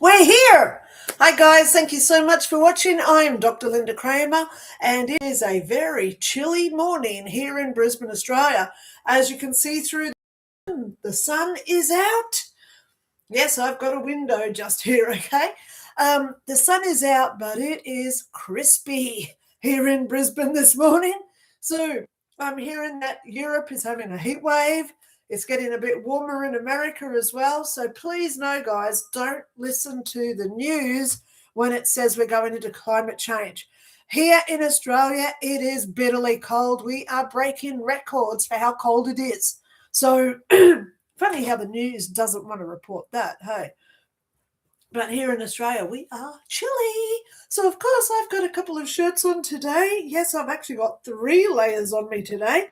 We're here. Hi guys, thank you so much for watching. I'm Dr Lynda Cramer and it is a very chilly morning here in Brisbane, Australia. As you can see through the sun is out. Yes, I've got a window just here, okay? The sun is out, but it is crispy here in Brisbane this morning. So I'm hearing that Europe is having a heat wave. It's getting a bit warmer in America as well. So please know, guys, don't listen to the news when it says we're going into climate change. Here in Australia, it is bitterly cold. We are breaking records for how cold it is. So funny how the news doesn't want to report that, hey? But here in Australia, we are chilly. So, of course, I've got a couple of shirts on today. Yes, I've actually got 3 layers on me today.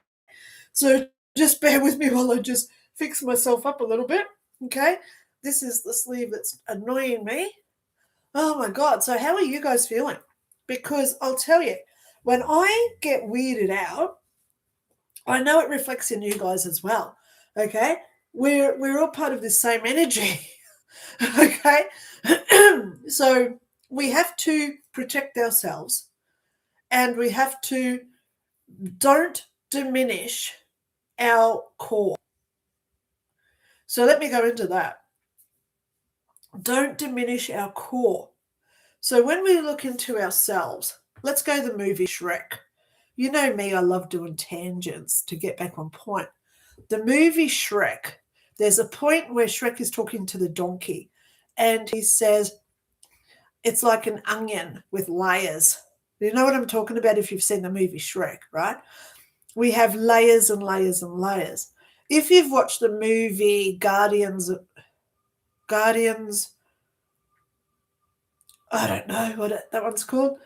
So just bear with me while I just fix myself up a little bit, okay? This is the sleeve that's annoying me. Oh, my God. So how are you guys feeling? Because I'll tell you, when I get weirded out, I know it reflects in you guys as well, okay? We're all part of the same energy, okay? So we have to protect ourselves and we have to don't diminish our core. So let me go into that. Don't diminish our core. So when we look into ourselves, let's go to the movie Shrek. You know me, I love doing tangents to get back on point. The movie Shrek, there's a point where Shrek is talking to the donkey and he says, it's like an onion with layers. You know what I'm talking about if you've seen the movie Shrek, right? We have layers and layers and layers. If you've watched the movie Guardians, I don't know what that one's called.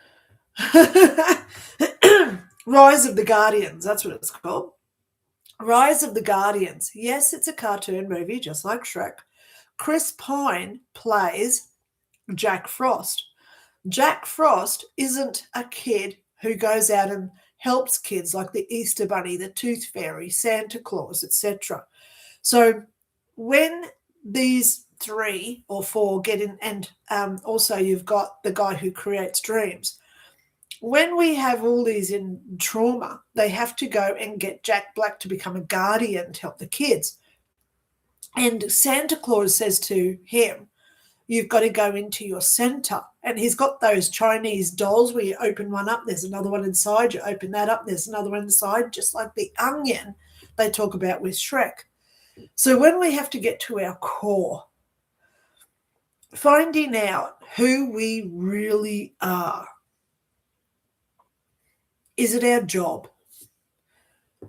Rise of the Guardians, that's what it's called. Rise of the Guardians. Yes, it's a cartoon movie, just like Shrek. Chris Pine plays Jack Frost. Jack Frost isn't a kid who goes out and helps kids like the Easter Bunny, the Tooth Fairy, Santa Claus, etc. So when these 3 or 4 get in, and also you've got the guy who creates dreams. When we have all these in trauma, they have to go and get Jack Black to become a guardian to help the kids. And Santa Claus says to him, you've got to go into your center. And he's got those Chinese dolls where you open one up, there's another one inside, you open that up, there's another one inside, just like the onion they talk about with Shrek. So when we have to get to our core, finding out who we really are. Is it our job?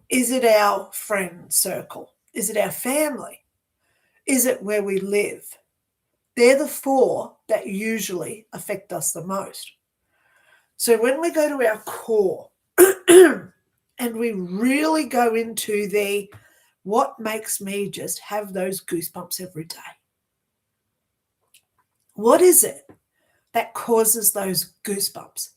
Is it our friend circle? Is it our family? Is it where we live? They're the 4 that usually affect us the most. So when we go to our core and we really go into the what makes me just have those goosebumps every day? What is it that causes those goosebumps?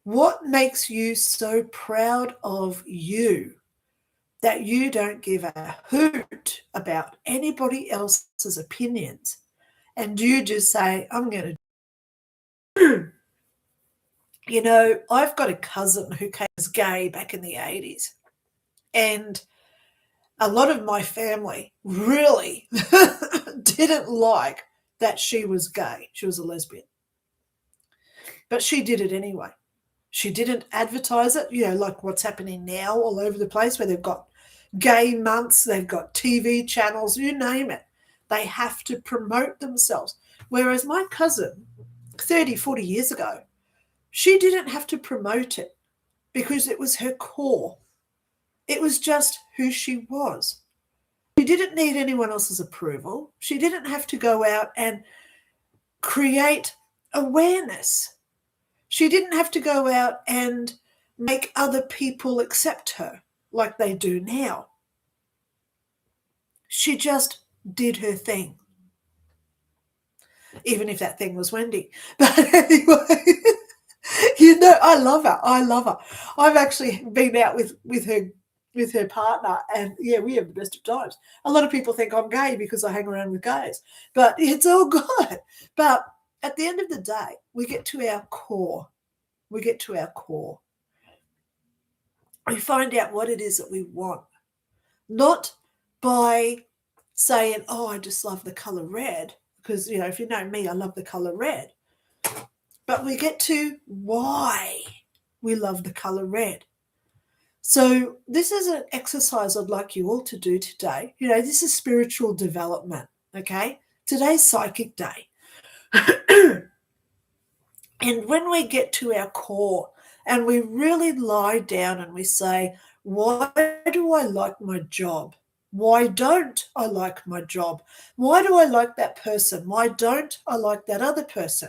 What makes you so proud of you that you don't give a hoot about anybody else's opinions and you just say, I'm going to. You know, I've got a cousin who was gay back in the 80s, and a lot of my family really didn't like that she was gay. She was a lesbian. But she did it anyway. She didn't advertise it, you know, like what's happening now all over the place where they've got gay months, they've got TV channels, you name it. They have to promote themselves. Whereas my cousin, 30, 40 years ago, she didn't have to promote it because it was her core. It was just who she was. She didn't need anyone else's approval. She didn't have to go out and create awareness. She didn't have to go out and make other people accept her like they do now. She just did her thing. Even if that thing was Wendy. But anyway, you know, I love her. I love her. I've actually been out with her with her partner, and yeah, we have the best of times. A lot of people think I'm gay because I hang around with gays, but it's all good. But at the end of the day, we get to our core. We get to our core. We find out what it is that we want, not by saying, oh, I just love the color red, because, if you know me, I love the color red. But we get to why we love the color red. So this is an exercise I'd like you all to do today. This is spiritual development, okay? Today's psychic day. And when we get to our core and we really lie down and we say, why do I like my job? Why don't I like my job? Why do I like that person? Why don't I like that other person?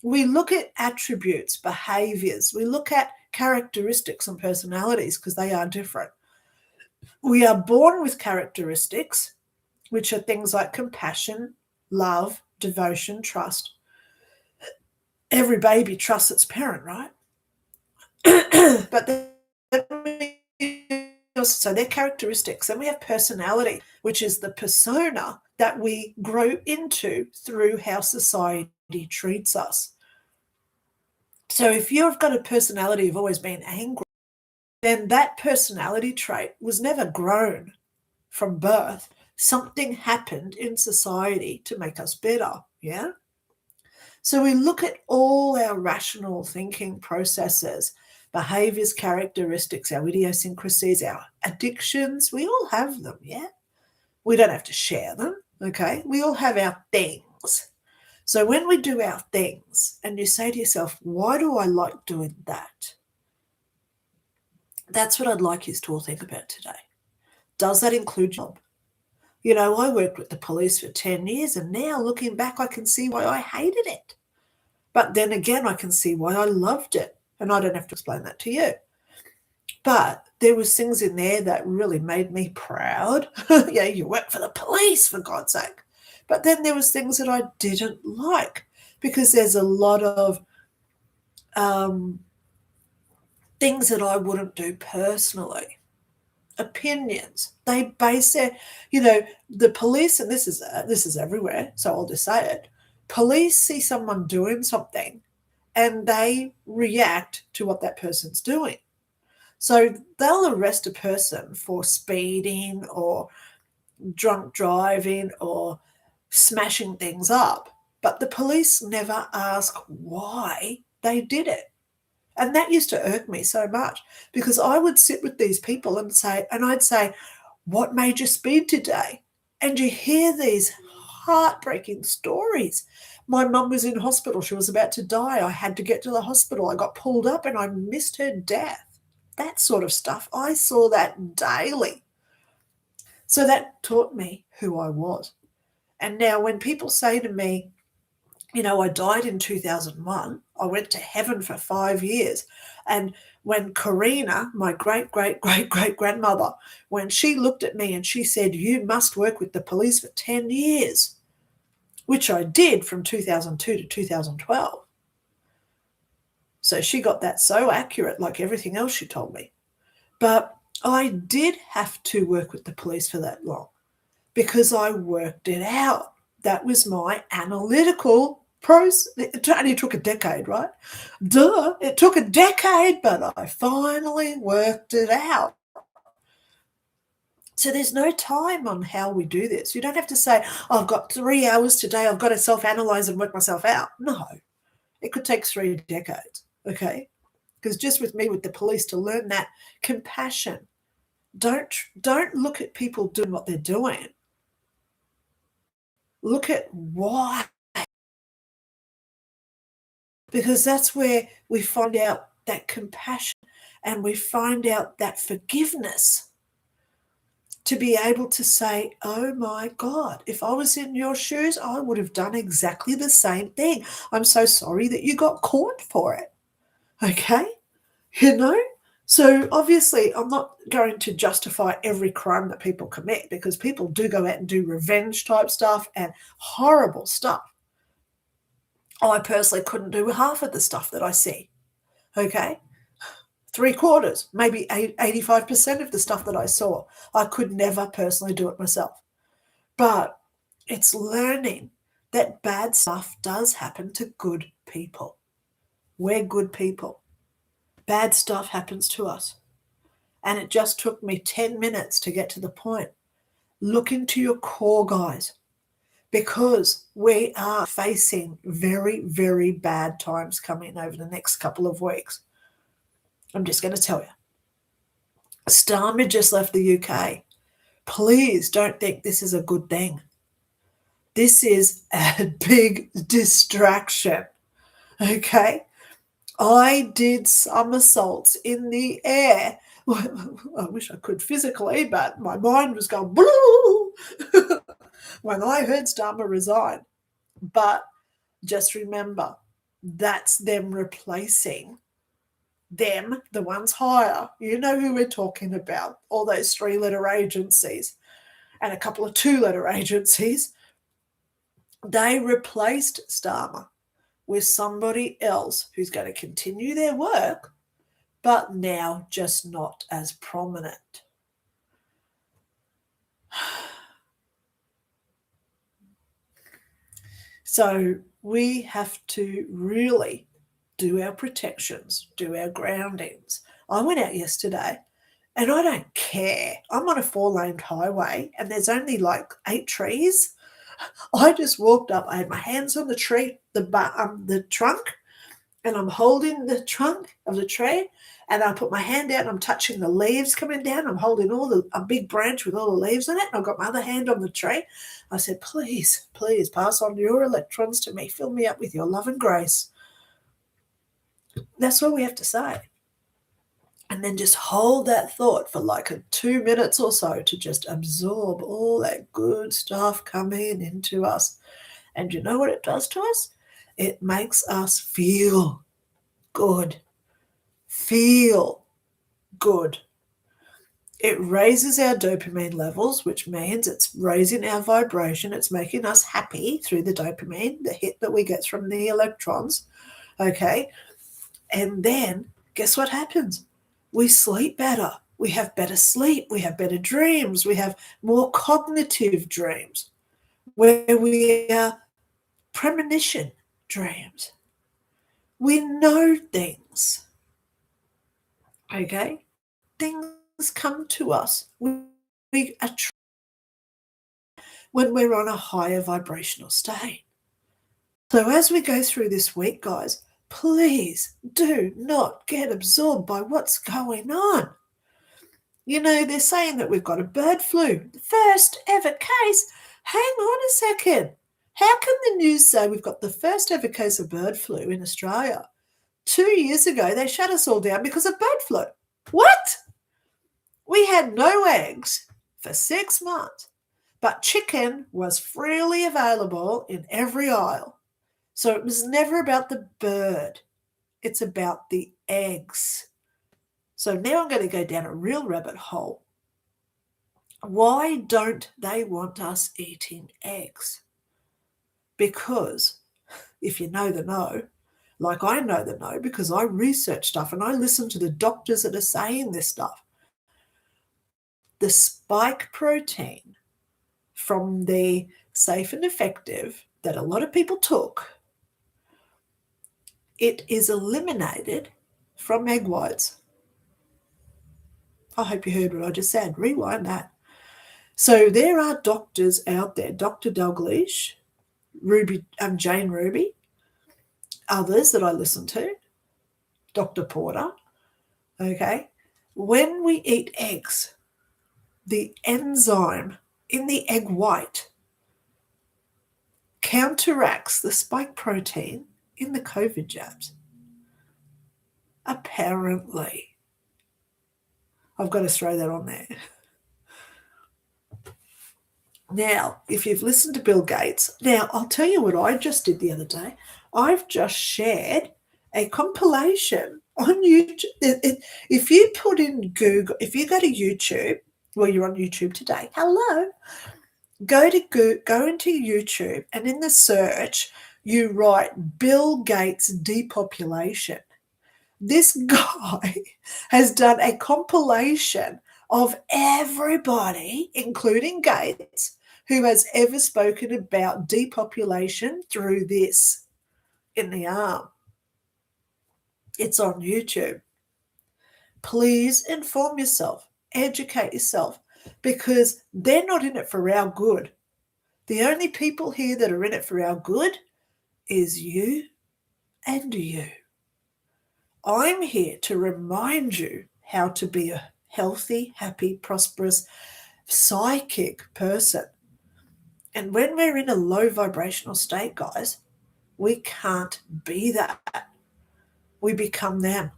We look at attributes, behaviors. We look at characteristics and personalities because they are different. We are born with characteristics, which are things like compassion, love, devotion, trust. Every baby trusts its parent, right? But so they're characteristics. Then we have personality, which is the persona that we grow into through how society treats us. So if you've got a personality of always being angry, then that personality trait was never grown from birth. Something happened in society to make us better, yeah? So we look at all our rational thinking processes, behaviors, characteristics, our idiosyncrasies, our addictions. We all have them, yeah? We don't have to share them, okay? We all have our things. So when we do our things and you say to yourself, why do I like doing that? That's what I'd like you to all think about today. Does that include your job? I worked with the police for 10 years and now looking back, I can see why I hated it. But then again, I can see why I loved it. And I don't have to explain that to you. But there was things in there that really made me proud. Yeah, you work for the police, for God's sake. But then there was things that I didn't like because there's a lot of things that I wouldn't do personally. Opinions. They base their, the police, and this is everywhere, so I'll just say it. Police see someone doing something and they react to what that person's doing. So they'll arrest a person for speeding or drunk driving or smashing things up, but the police never ask why they did it. And that used to irk me so much because I would sit with these people and I'd say, what made you speed today? And you hear these heartbreaking stories. My mum was in hospital. She was about to die. I had to get to the hospital. I got pulled up and I missed her death. That sort of stuff. I saw that daily. So that taught me who I was. And now when people say to me, I died in 2001. I went to heaven for 5 years. And when Karina, my great-great-great-great-grandmother, when she looked at me and she said, you must work with the police for 10 years, which I did from 2002 to 2012. So she got that so accurate, like everything else she told me. But I did have to work with the police for that long because I worked it out. That was my analytical process. It only took a decade, right? Duh, it took a decade, but I finally worked it out. So there's no time on how we do this. You don't have to say, oh, I've got 3 hours today, I've got to self-analyze and work myself out. No, it could take 3 decades, okay? Because just with me, with the police, to learn that compassion, don't look at people doing what they're doing. Look at why. Because that's where we find out that compassion and we find out that forgiveness to be able to say, oh my God, if I was in your shoes, I would have done exactly the same thing. I'm so sorry that you got caught for it. Okay? So obviously I'm not going to justify every crime that people commit because people do go out and do revenge type stuff and horrible stuff. I personally couldn't do half of the stuff that I see, okay, 3/4, maybe 85% of the stuff that I saw. I could never personally do it myself. But it's learning that bad stuff does happen to good people. We're good people. Bad stuff happens to us. And it just took me 10 minutes to get to the point. Look into your core, guys, because we are facing very, very bad times coming over the next couple of weeks. I'm just going to tell you. Starmer just left the UK. Please don't think this is a good thing. This is a big distraction, okay? I did somersaults in the air. I wish I could physically, but my mind was going blue when I heard Starmer resign. But just remember, that's them replacing them, the ones higher. You know who we're talking about, all those 3-letter agencies and a couple of 2-letter agencies. They replaced Starmer with somebody else who's going to continue their work, but now just not as prominent. So we have to really do our protections, do our groundings. I went out yesterday and I don't care. I'm on a 4-lane highway and there's only like 8 trees. I just walked up. I had my hands on the tree, the trunk, and I'm holding the trunk of the tree, and I put my hand out and I'm touching the leaves coming down. I'm holding a big branch with all the leaves in it, and I've got my other hand on the tree. I said, please, please pass on your electrons to me. Fill me up with your love and grace. That's what we have to say. And then just hold that thought for like 2 minutes or so to just absorb all that good stuff coming into us. And you know what it does to us? It makes us feel good. Feel good. It raises our dopamine levels, which means it's raising our vibration. It's making us happy through the dopamine, the hit that we get from the electrons. Okay. And then guess what happens? We sleep better. We have better sleep. We have better dreams. We have more cognitive dreams where we are premonition dreams. We know things. Okay? Things come to us. We attract when we're on a higher vibrational state. So as we go through this week, guys, please do not get absorbed by what's going on. You know, they're saying that we've got a bird flu. The first ever case. Hang on a second. How can the news say we've got the first ever case of bird flu in Australia? 2 years ago, they shut us all down because of bird flu. What? We had no eggs for 6 months, but chicken was freely available in every aisle. So it was never about the bird. It's about the eggs. So now I'm going to go down a real rabbit hole. Why don't they want us eating eggs? Because if you know the know, like I know the know because I research stuff and I listen to the doctors that are saying this stuff. The spike protein from the safe and effective that a lot of people took, it is eliminated from egg whites. I hope you heard what I just said. Rewind that. So there are doctors out there, Dr. Dalgleish, Jane Ruby, others that I listen to, Dr. Porter, okay? When we eat eggs, the enzyme in the egg white counteracts the spike protein in the COVID jabs. Apparently. I've got to throw that on there. Now, if you've listened to Bill Gates, now I'll tell you what I just did the other day. I've just shared a compilation on YouTube. If you put in Google, if you go to YouTube, well, you're on YouTube today. Hello. Go into YouTube, and in the search, you write Bill Gates depopulation. This guy has done a compilation of everybody, including Gates, who has ever spoken about depopulation through this in the arm. It's on YouTube. Please inform yourself, educate yourself, because they're not in it for our good. The only people here that are in it for our good is you and you. I'm here to remind you how to be a healthy, happy, prosperous, psychic person. And when we're in a low vibrational state, guys, we can't be that. We become them.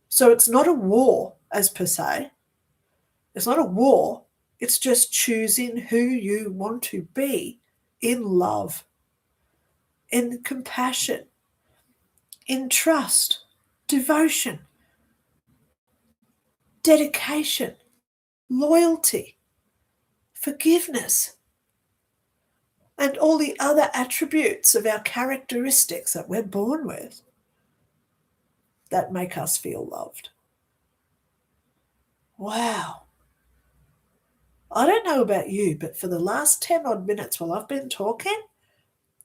So it's not a war, as per se. It's not a war. It's just choosing who you want to be in love, in compassion, in trust, devotion, dedication, loyalty, forgiveness, and all the other attributes of our characteristics that we're born with that make us feel loved. Wow. I don't know about you, but for the last 10 odd minutes while I've been talking,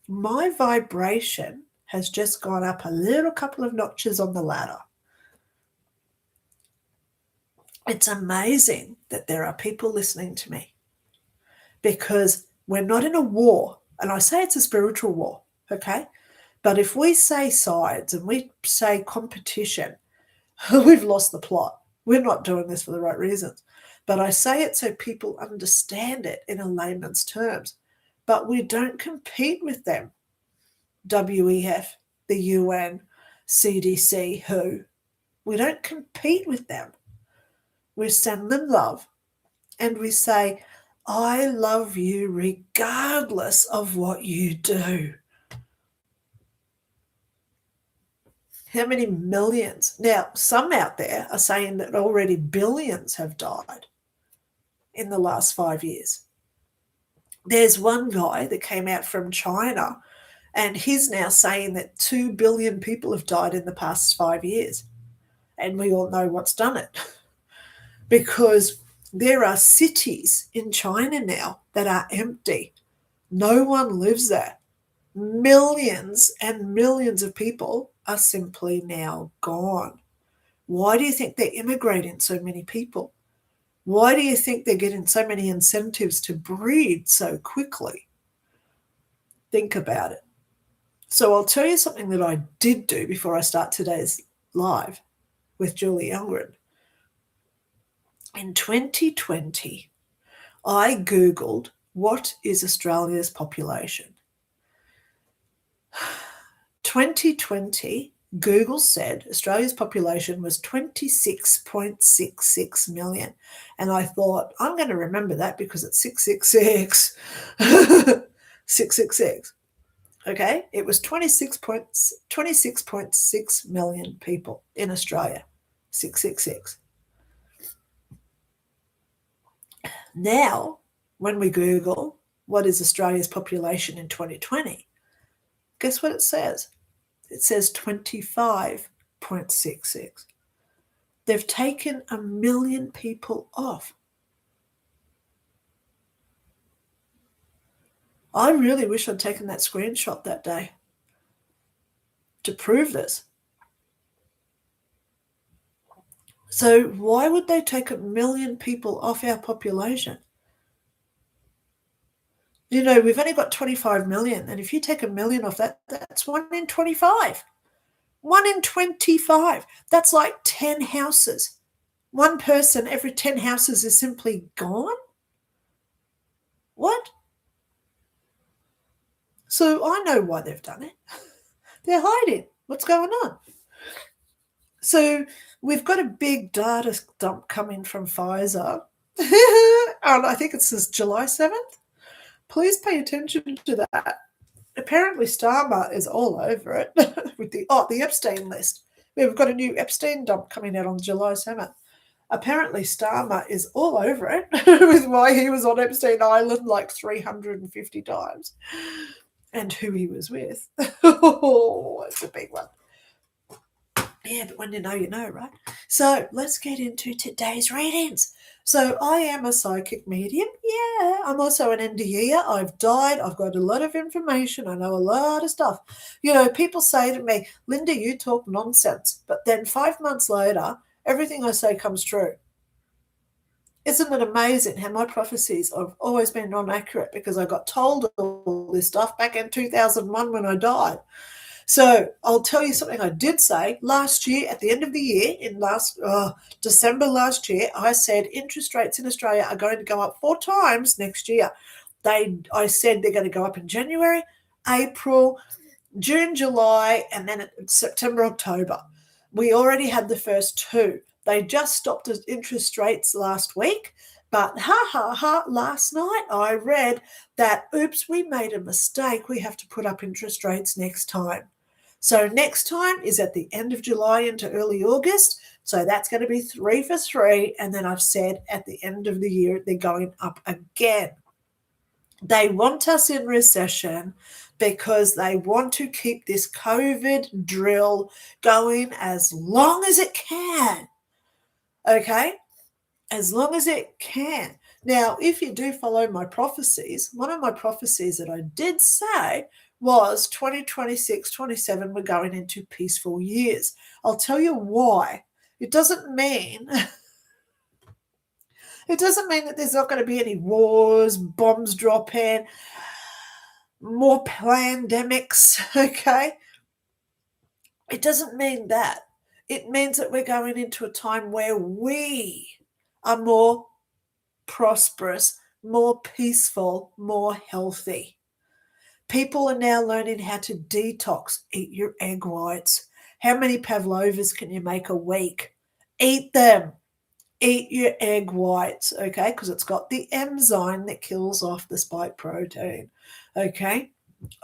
my vibration has just gone up a little couple of notches on the ladder. It's amazing that there are people listening to me, because we're not in a war. And I say it's a spiritual war, okay? But if we say sides and we say competition, we've lost the plot. We're not doing this for the right reasons. But I say it so people understand it in a layman's terms. But we don't compete with them. WEF, the UN, CDC, WHO. We don't compete with them. We send them love and we say, I love you regardless of what you do. How many millions? Now, some out there are saying that already billions have died in the last 5 years. There's one guy that came out from China, and he's now saying that 2 billion people have died in the past 5 years. And we all know what's done it. Because there are cities in China now that are empty. No one lives there. Millions and millions of people are simply now gone. Why do you think they're immigrating so many people? Why do you think they're getting so many incentives to breed so quickly? Think about it. So I'll tell you something that I did do before I start today's live with Julie Youngren. In 2020, I Googled, what is Australia's population? 2020, Google said Australia's population was 26.66 million. And I thought, I'm going to remember that because it's 666. 666. Okay? It was 26.6 million people in Australia. 666. Now, when we Google what is Australia's population in 2020, guess what it says? It says 25.66. They've taken 1 million people off. I really wish I'd taken that screenshot that day to prove this. So why would they take 1 million people off our population? You know, we've only got 25 million, and if you take 1 million off that, that's 1 in 25. 1 in 25. That's like 10 houses. One person every 10 houses is simply gone? What? So I know why they've done it. They're hiding. What's going on? So we've got a big data dump coming from Pfizer. And I think it says July 7th. Please pay attention to that. Apparently Starmer is all over it with the Epstein list. We've got a new Epstein dump coming out on July 7th. Apparently Starmer is all over it with why he was on Epstein Island like 350 times and who he was with. Oh, it's a big one. Yeah, but when you know, right? So let's get into today's readings. So I am a psychic medium. Yeah, I'm also an NDE. I've died. I've got a lot of information. I know a lot of stuff. People say to me, Linda, you talk nonsense. But then 5 months later, everything I say comes true. Isn't it amazing how my prophecies have always been non-accurate because I got told all this stuff back in 2001 when I died? So I'll tell you something I did say last year at the end of the year, in last December last year, I said interest rates in Australia are going to go up 4 times next year. I said they're going to go up in January, April, June, July, and then September, October. We already had the first 2. They just stopped at interest rates last week. But last night I read that, oops, we made a mistake. We have to put up interest rates next time. So next time is at the end of July into early August. So that's going to be 3 for 3. And then I've said at the end of the year, they're going up again. They want us in recession because they want to keep this COVID drill going as long as it can. Okay? As long as it can. Now, if you do follow my prophecies, one of my prophecies that I did say was 2026, 27, we're going into peaceful years. I'll tell you why. It doesn't mean that there's not going to be any wars, bombs dropping, more pandemics, okay? It doesn't mean that. It means that we're going into a time where we are more prosperous, more peaceful, more healthy. People are now learning how to detox. Eat your egg whites. How many pavlovas can you make a week? Eat them. Eat your egg whites, okay? Because it's got the enzyme that kills off the spike protein, okay?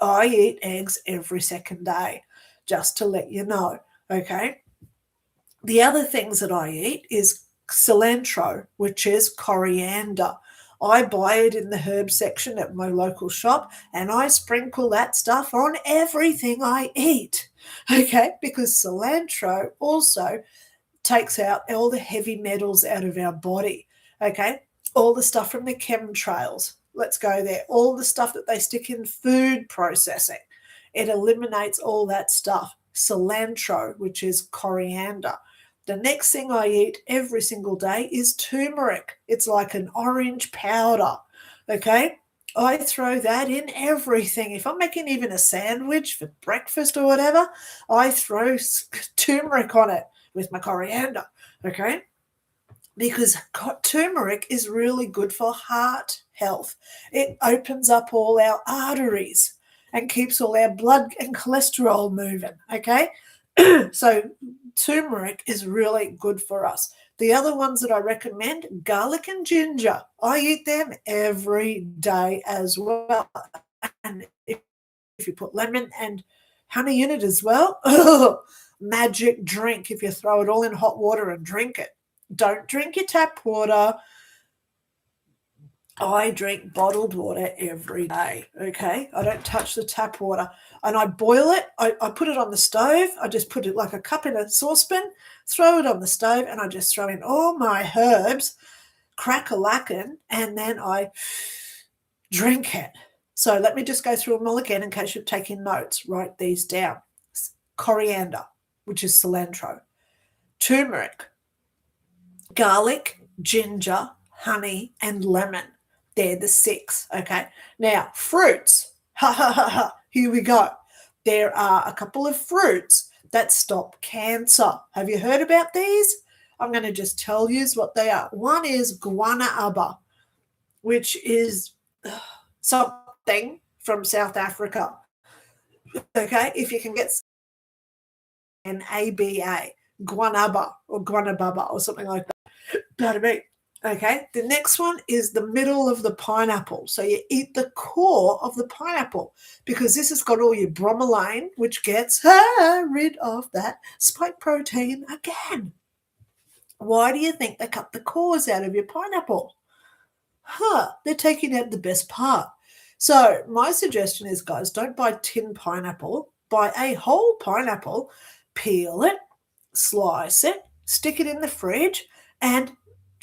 I eat eggs every second day, just to let you know, okay? The other things that I eat is cilantro, which is coriander. I buy it in the herb section at my local shop and I sprinkle that stuff on everything I eat, okay? Because cilantro also takes out all the heavy metals out of our body, okay? All the stuff from the chemtrails, let's go there. All the stuff that they stick in food processing, it eliminates all that stuff. Cilantro, which is coriander. The next thing I eat every single day is turmeric. It's like an orange powder, okay? I throw that in everything. If I'm making even a sandwich for breakfast or whatever, I throw turmeric on it with my coriander, okay? Because turmeric is really good for heart health. It opens up all our arteries and keeps all our blood and cholesterol moving, okay? So turmeric is really good for us. The other ones that I recommend, garlic and ginger. I eat them every day as well. And if you put lemon and honey in it as well, magic drink if you throw it all in hot water and drink it. Don't drink your tap water. I drink bottled water every day, okay? I don't touch the tap water. And I boil it. I put it on the stove. I just put it like a cup in a saucepan, throw it on the stove, and I just throw in all my herbs, crack-a-lackin', and then I drink it. So let me just go through them all again in case you're taking notes. Write these down. Coriander, which is cilantro. Turmeric. Garlic, ginger, honey, and lemon. They're the 6, okay? Now, fruits. Here we go. There are a couple of fruits that stop cancer. Have you heard about these? I'm going to just tell you what they are. One is guanaba, which is something from South Africa. Okay, if you can get an ABA, guanaba or guanababa or something like that. Pardon me. Okay, the next one is the middle of the pineapple. So you eat the core of the pineapple because this has got all your bromelain, which gets rid of that spike protein again. Why do you think they cut the cores out of your pineapple? They're taking out the best part. So my suggestion is, guys, don't buy tin pineapple. Buy a whole pineapple, peel it, slice it, stick it in the fridge, and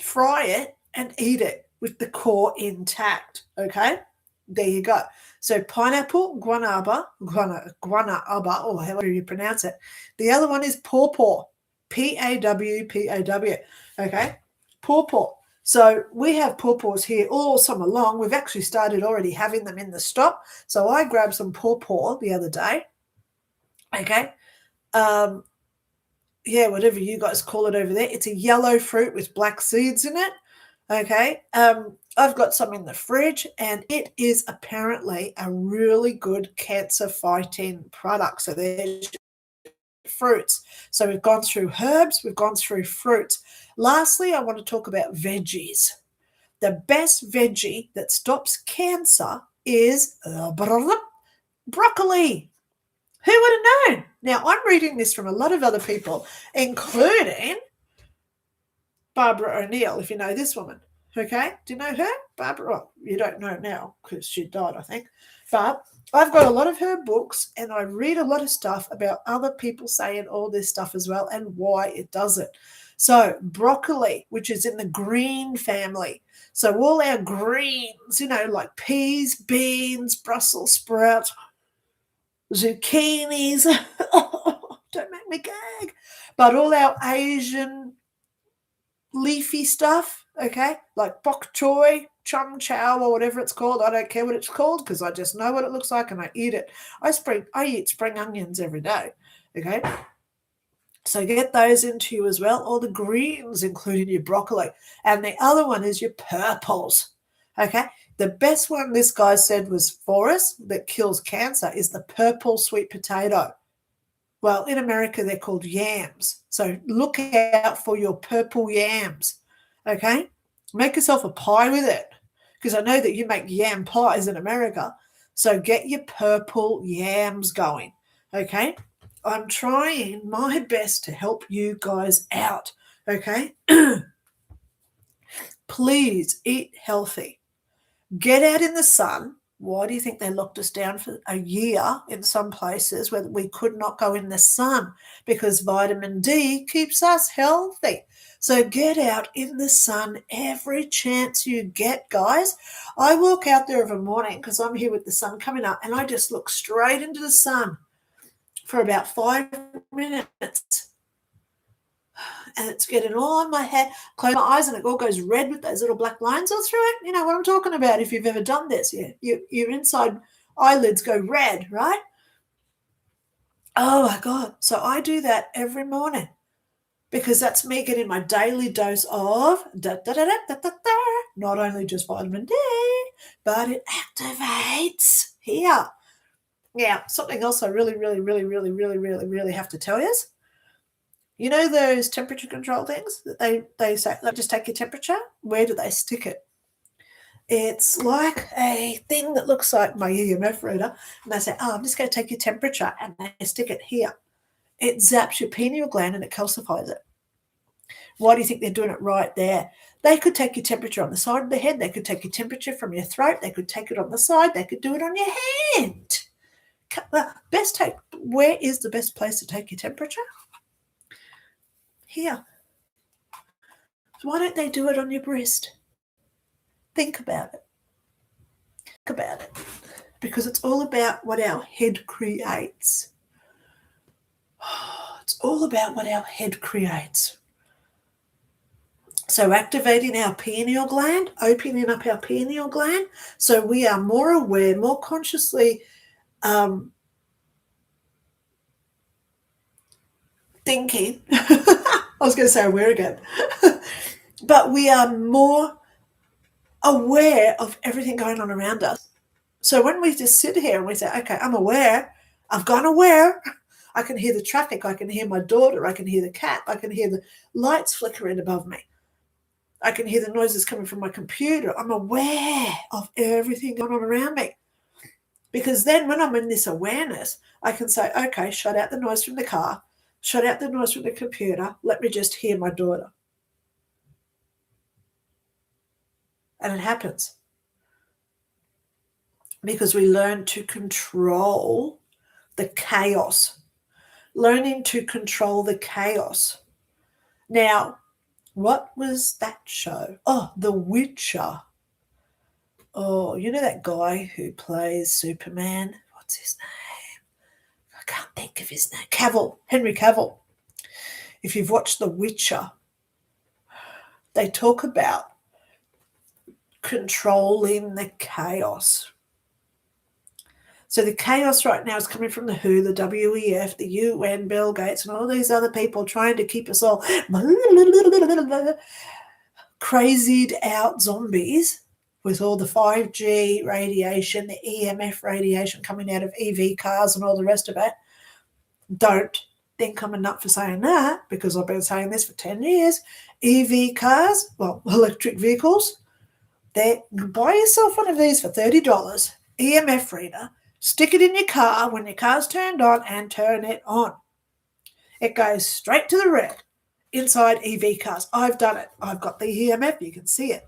fry it and eat it with the core intact. Okay, there you go. So pineapple, guanaba, or however you pronounce it. The other one is pawpaw, Pawpaw. Okay, pawpaw. So we have pawpaws here all summer long. We've actually started already having them in the stock. So I grabbed some pawpaw the other day. Okay. Yeah, whatever you guys call it over there. It's a yellow fruit with black seeds in it. Okay. I've got some in the fridge, and it is apparently a really good cancer fighting product. So there's fruits. So we've gone through herbs, we've gone through fruits. Lastly, I want to talk about veggies. The best veggie that stops cancer is broccoli. Who would have known? Now, I'm reading this from a lot of other people, including Barbara O'Neill, if you know this woman. Okay? Do you know her? Barbara? Well, you don't know now because she died, I think. But I've got a lot of her books, and I read a lot of stuff about other people saying all this stuff as well and why it does it. So broccoli, which is in the green family. So all our greens, like peas, beans, Brussels sprouts, zucchinis. Don't make me gag. But all our Asian leafy stuff, okay, like bok choy, chum chow, or whatever it's called. I don't care what it's called because I just know what it looks like and I eat it. I eat spring onions every day, okay. So get those into you as well. All the greens, including your broccoli. And the other one is your purples, okay. The best one this guy said was for us that kills cancer is the purple sweet potato. Well, in America, they're called yams. So look out for your purple yams, okay? Make yourself a pie with it because I know that you make yam pies in America. So get your purple yams going, okay? I'm trying my best to help you guys out, okay? Please eat healthy. Get out in the sun. Why do you think they locked us down for a year in some places where we could not go in the sun? Because vitamin D keeps us healthy. So get out in the sun every chance you get, guys. I walk out there every morning because I'm here with the sun coming up, and I just look straight into the sun for about 5 minutes. And it's getting all on my head, close my eyes, and it all goes red with those little black lines all through it. You know what I'm talking about if you've ever done this. Your inside eyelids go red, right? Oh, my God. So I do that every morning because that's me getting my daily dose of not only just vitamin D, but it activates here. Now, something else I really, really, really, really, really, really, really have to tell you is, you know those temperature control things that they say, just take your temperature? Where do they stick it? It's like a thing that looks like my EMF reader, and they say, I'm just going to take your temperature, and they stick it here. It zaps your pineal gland and it calcifies it. Why do you think they're doing it right there? They could take your temperature on the side of the head. They could take your temperature from your throat. They could take it on the side. They could do it on your hand. Where is the best place to take your temperature? Here. So why don't they do it on your wrist? Think about it. Think about it. Because it's all about what our head creates. It's all about what our head creates. So activating our pineal gland, opening up our pineal gland, so we are more aware, more consciously thinking. I was going to say aware again. But we are more aware of everything going on around us. So when we just sit here and we say, okay, I'm aware, I've gone aware, I can hear the traffic, I can hear my daughter, I can hear the cat, I can hear the lights flickering above me, I can hear the noises coming from my computer. I'm aware of everything going on around me. Because then when I'm in this awareness, I can say, okay, shut out the noise from the car, shut out the noise from the computer, let me just hear my daughter. And it happens. Because we learn to control the chaos. learning to control the chaos. Now, what was that show? Oh, The Witcher. Oh, you know that guy who plays Superman? What's his name? I can't think of his name. Cavill, Henry Cavill. If you've watched The Witcher, they talk about controlling the chaos. So the chaos right now is coming from the WHO, the WEF, the UN, Bill Gates, and all these other people trying to keep us all crazied out zombies with all the 5G radiation, the EMF radiation coming out of EV cars and all the rest of it. Don't think I'm a nut for saying that, because I've been saying this for 10 years. EV cars, well, electric vehicles, buy yourself one of these for $30, EMF reader, stick it in your car when your car's turned on and turn it on. It goes straight to the red inside EV cars. I've done it. I've got the EMF. You can see it.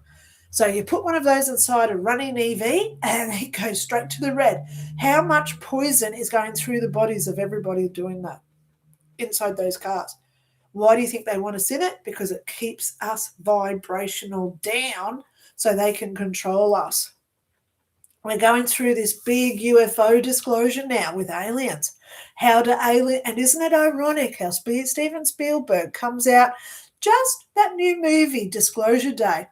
So you put one of those inside a running EV and it goes straight to the red. How much poison is going through the bodies of everybody doing that inside those cars? Why do you think they want us in it? Because it keeps us vibrational down so they can control us. We're going through this big UFO disclosure now with aliens. And isn't it ironic how Steven Spielberg comes out just that new movie, Disclosure Day?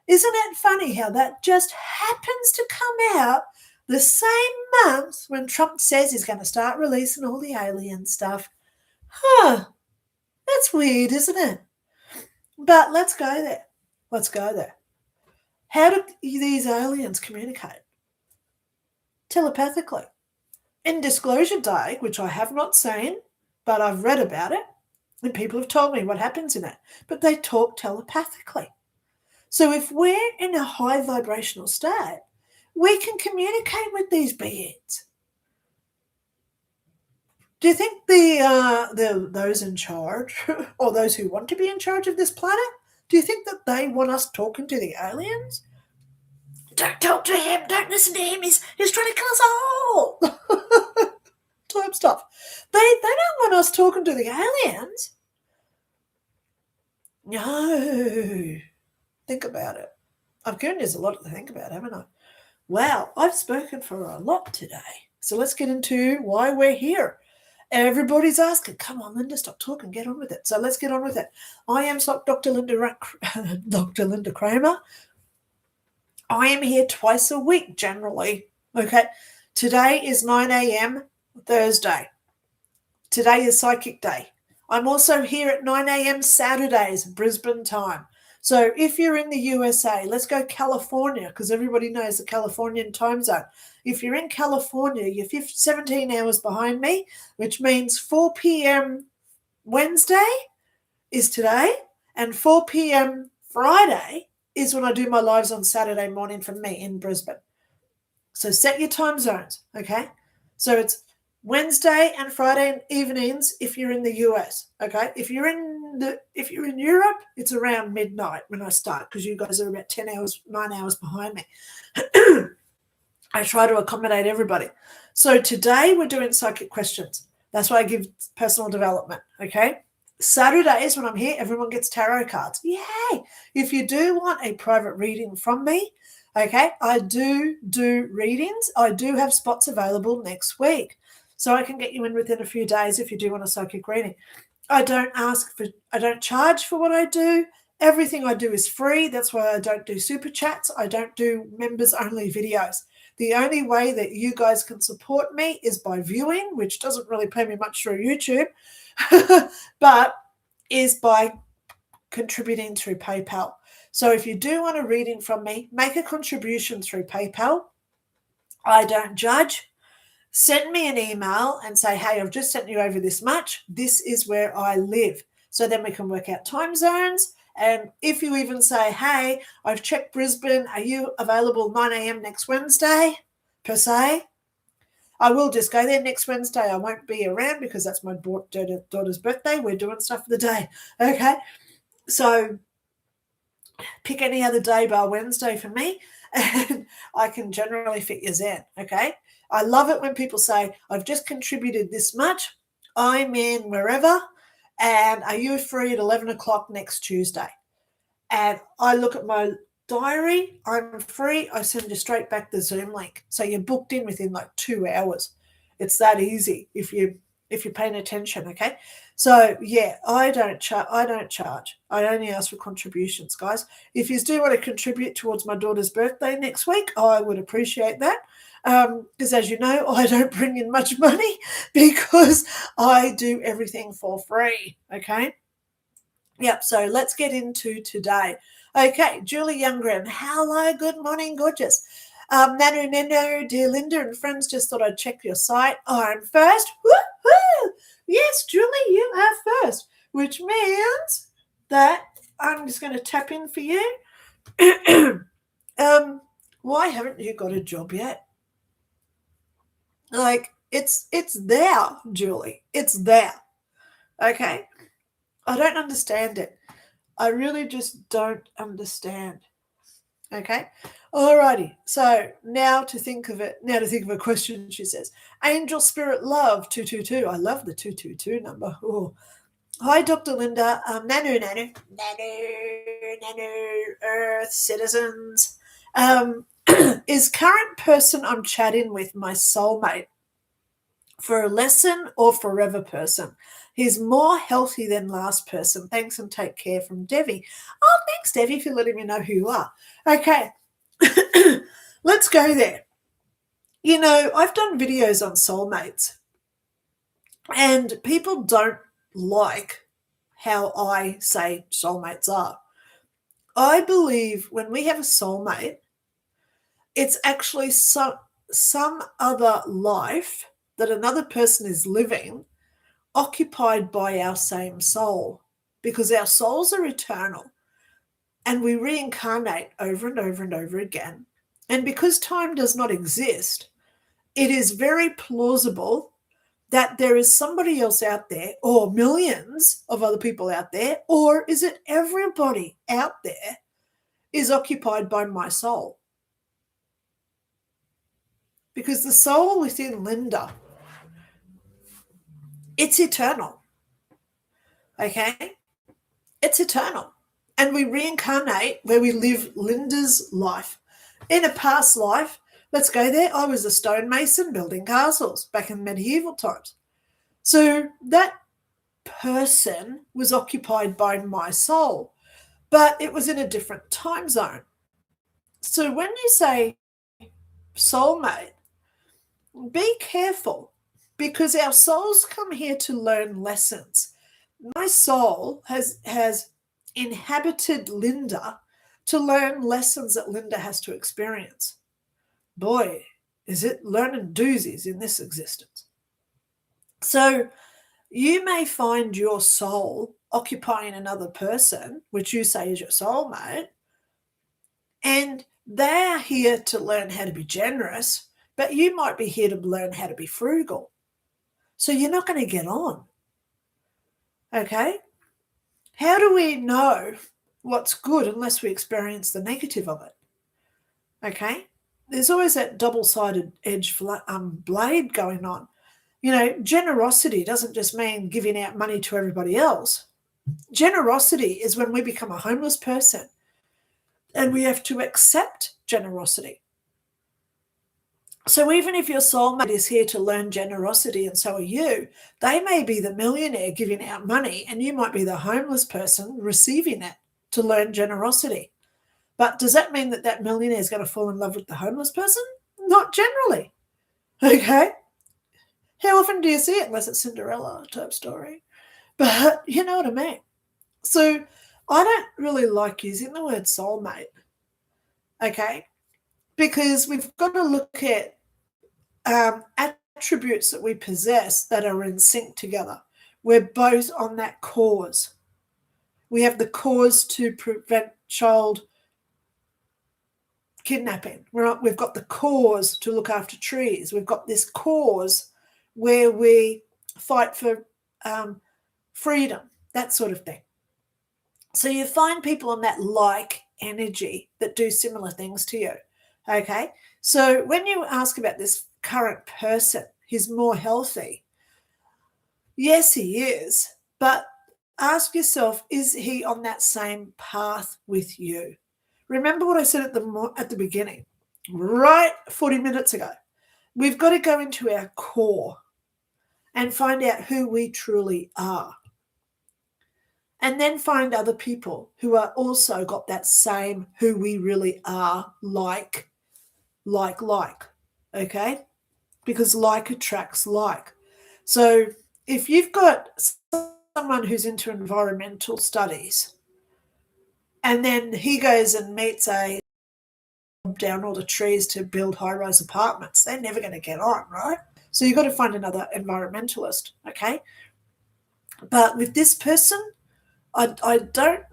Isn't it funny how that just happens to come out the same month when Trump says he's going to start releasing all the alien stuff? That's weird, isn't it? But let's go there. How do these aliens communicate? Telepathically. In Disclosure Day, which I have not seen, but I've read about it, and people have told me what happens in it, but they talk telepathically. So if we're in a high vibrational state, we can communicate with these beings. Do you think those in charge, or those who want to be in charge of this planet, do you think that they want us talking to the aliens? Don't talk to him. Don't listen to him. He's trying to kill us all. Type stuff. They don't want us talking to the aliens. No. Think about it. I've given you a lot to think about, haven't I? Wow, I've spoken for a lot today. So let's get into why we're here. Everybody's asking, come on, Lynda, stop talking, get on with it. So let's get on with it. I am Dr. Lynda Cramer. I am here twice a week, generally. Okay. Today is 9 a.m. Thursday. Today is Psychic Day. I'm also here at 9 a.m. Saturdays, Brisbane time. So if you're in the USA, let's go California, because everybody knows the Californian time zone. If you're in California, you're 17 hours behind me, which means 4 p.m. Wednesday is today, and 4 p.m. Friday is when I do my lives on Saturday morning for me in Brisbane. So set your time zones, okay? So it's Wednesday and Friday evenings if you're in the US, okay? If you're in Europe, it's around midnight when I start, because you guys are about 9 hours behind me. I try to accommodate everybody. So today we're doing psychic questions. That's why I give personal development, okay? Saturdays when I'm here, everyone gets tarot cards. Yay! If you do want a private reading from me, okay, I do readings. I do have spots available next week. So I can get you in within a few days if you do want a psychic reading. I don't charge for what I do. Everything I do is free. That's why I don't do super chats. I don't do members only videos. The only way that you guys can support me is by viewing, which doesn't really pay me much through YouTube, but is by contributing through PayPal. So if you do want a reading from me, make a contribution through PayPal. I don't judge. Send me an email and say, hey, I've just sent you over this much. This is where I live. So then we can work out time zones. And if you even say, hey, I've checked Brisbane, are you available 9 a.m. next Wednesday, per se? I will just go there next Wednesday. I won't be around because that's my daughter's birthday. We're doing stuff for the day. Okay. So pick any other day bar Wednesday for me, and I can generally fit you in. Okay. I love it when people say, I've just contributed this much. I'm in wherever, and are you free at 11 o'clock next Tuesday? And I look at my diary, I'm free, I send you straight back the Zoom link. So you're booked in within like 2 hours. It's that easy if you're paying attention, okay? So yeah, I don't charge. I only ask for contributions, guys. If you do want to contribute towards my daughter's birthday next week, I would appreciate that. Because as you know, I don't bring in much money because I do everything for free, okay? Yep, so let's get into today. Okay, Julie Youngren, hello, good morning, gorgeous. Nano, dear Linda and friends, just thought I'd check your site. I'm first. Woo-hoo! Yes, Julie, you are first, which means that I'm just going to tap in for you. Why haven't you got a job yet? Like, it's there, Julie. It's there. Okay? I don't understand it. I really just don't understand. Okay. Alrighty. So now to think of a question, she says. Angel Spirit Love 222. I love the 222 number. Oh. Hi, Dr. Lynda. Nano, Earth citizens. Is current person I'm chatting with my soulmate for a lesson or forever person? He's more healthy than last person. Thanks and take care, from Devi. Oh, thanks, Devi, for letting me know who you are. Okay, let's go there. You know, I've done videos on soulmates, and people don't like how I say soulmates are. I believe when we have a soulmate, it's actually some other life that another person is living occupied by our same soul, because our souls are eternal and we reincarnate over and over and over again. And because time does not exist, it is very plausible that there is somebody else out there, or millions of other people out there, or is it everybody out there is occupied by my soul? Because the soul within Lynda, it's eternal. Okay? It's eternal. And we reincarnate where we live Lynda's life. In a past life, let's go there, I was a stonemason building castles back in medieval times. So that person was occupied by my soul, but it was in a different time zone. So when you say soulmate, be careful, because our souls come here to learn lessons. My soul has inhabited Lynda to learn lessons that Lynda has to experience. Boy, is it learning doozies in this existence. So you may find your soul occupying another person, which you say is your soulmate, and they're here to learn how to be generous, but you might be here to learn how to be frugal. So you're not going to get on. Okay? How do we know what's good unless we experience the negative of it? Okay? There's always that double-sided edge blade going on. You know, generosity doesn't just mean giving out money to everybody else. Generosity is when we become a homeless person and we have to accept generosity. So even if your soulmate is here to learn generosity and so are you, they may be the millionaire giving out money and you might be the homeless person receiving it to learn generosity. But does that mean that that millionaire is going to fall in love with the homeless person? Not generally. Okay? How often do you see it? Unless it's Cinderella type story. But you know what I mean. So I don't really like using the word soulmate. Okay? Because we've got to look at attributes that we possess that are in sync together. We're both on that cause. We have the cause to prevent child kidnapping. We've got the cause to look after trees. We've got this cause where we fight for freedom, that sort of thing. So you find people on that like energy that do similar things to you. Okay? So when you ask about this current person, who's more healthy, Yes, he is. But ask yourself, is he on that same path with you? Remember what I said at the beginning, right 40 minutes ago. We've got to go into our core and find out who we truly are. And then find other people who are also got that same who we really are, like. Okay? Because like attracts like. So if you've got someone who's into environmental studies and then he goes and meets a down all the trees to build high-rise apartments, they're never going to get on, right? So you've got to find another environmentalist, okay? But with this person, I don't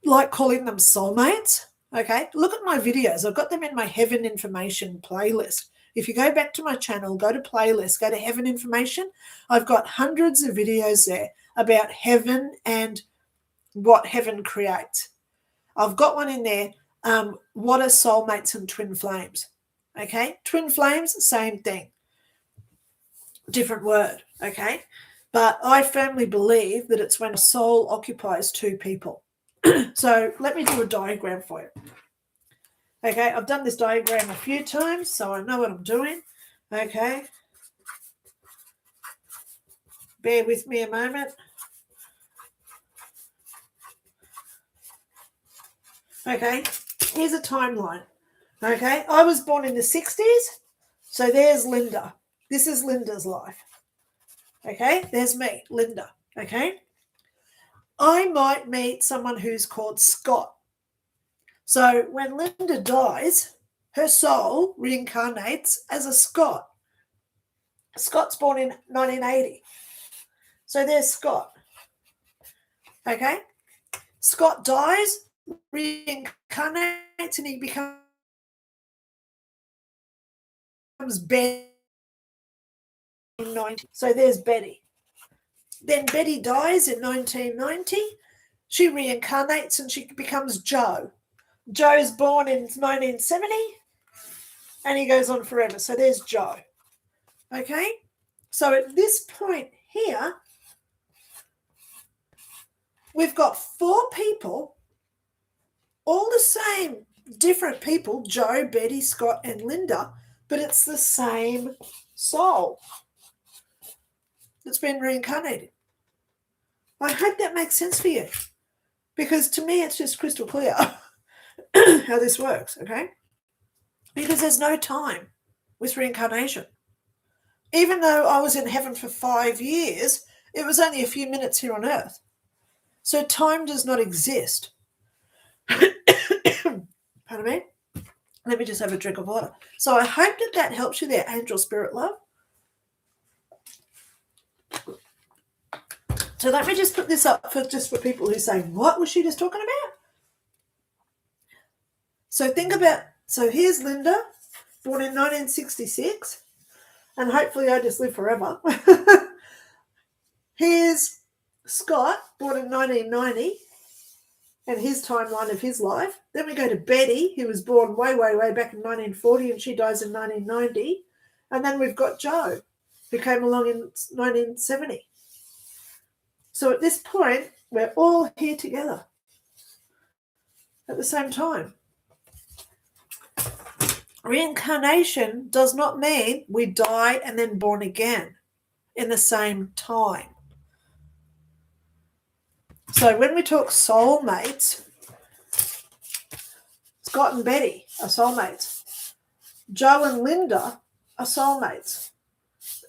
like calling them soulmates, okay? Look at my videos. I've got them in my Heaven Information playlist. If you go back to my channel, go to playlist, go to Heaven Information, I've got hundreds of videos there about heaven and what heaven creates. I've got one in there, what are soulmates and twin flames, okay? Twin flames, same thing, different word, okay? But I firmly believe that it's when a soul occupies two people. So let me do a diagram for you. Okay, I've done this diagram a few times, so I know what I'm doing. Okay. Bear with me a moment. Okay, here's a timeline. Okay, I was born in the 60s, so there's Lynda. This is Lynda's life. Okay, there's me, Lynda. Okay, I might meet someone who's called Scott. So when Lynda dies, her soul reincarnates as a Scott. Scott's born in 1980. So there's Scott. Okay? Scott dies, reincarnates, and he becomes Betty in 1990. So there's Betty. Then Betty dies in 1990. She reincarnates and she becomes Joe. Joe's born in 1970 and he goes on forever. So there's Joe. Okay? So at this point here, we've got four people, all the same, different people, Joe, Betty, Scott, and Lynda, but it's the same soul that's been reincarnated. I hope that makes sense for you, because to me it's just crystal clear how this works, okay? Because there's no time with reincarnation. Even though I was in heaven for 5 years, it was only a few minutes here on earth. So time does not exist. Pardon me? Let me just have a drink of water. So I hope that helps you there, angel spirit love. So let me just put this up for people who say, what was she just talking about? So so here's Lynda, born in 1966, and hopefully I just live forever. Here's Scott, born in 1990, and his timeline of his life. Then we go to Betty, who was born way, way, way back in 1940, and she dies in 1990. And then we've got Joe, who came along in 1970. So at this point, we're all here together at the same time. Reincarnation does not mean we die and then born again in the same time. So when we talk soulmates, Scott and Betty are soulmates. Joe and Lynda are soulmates.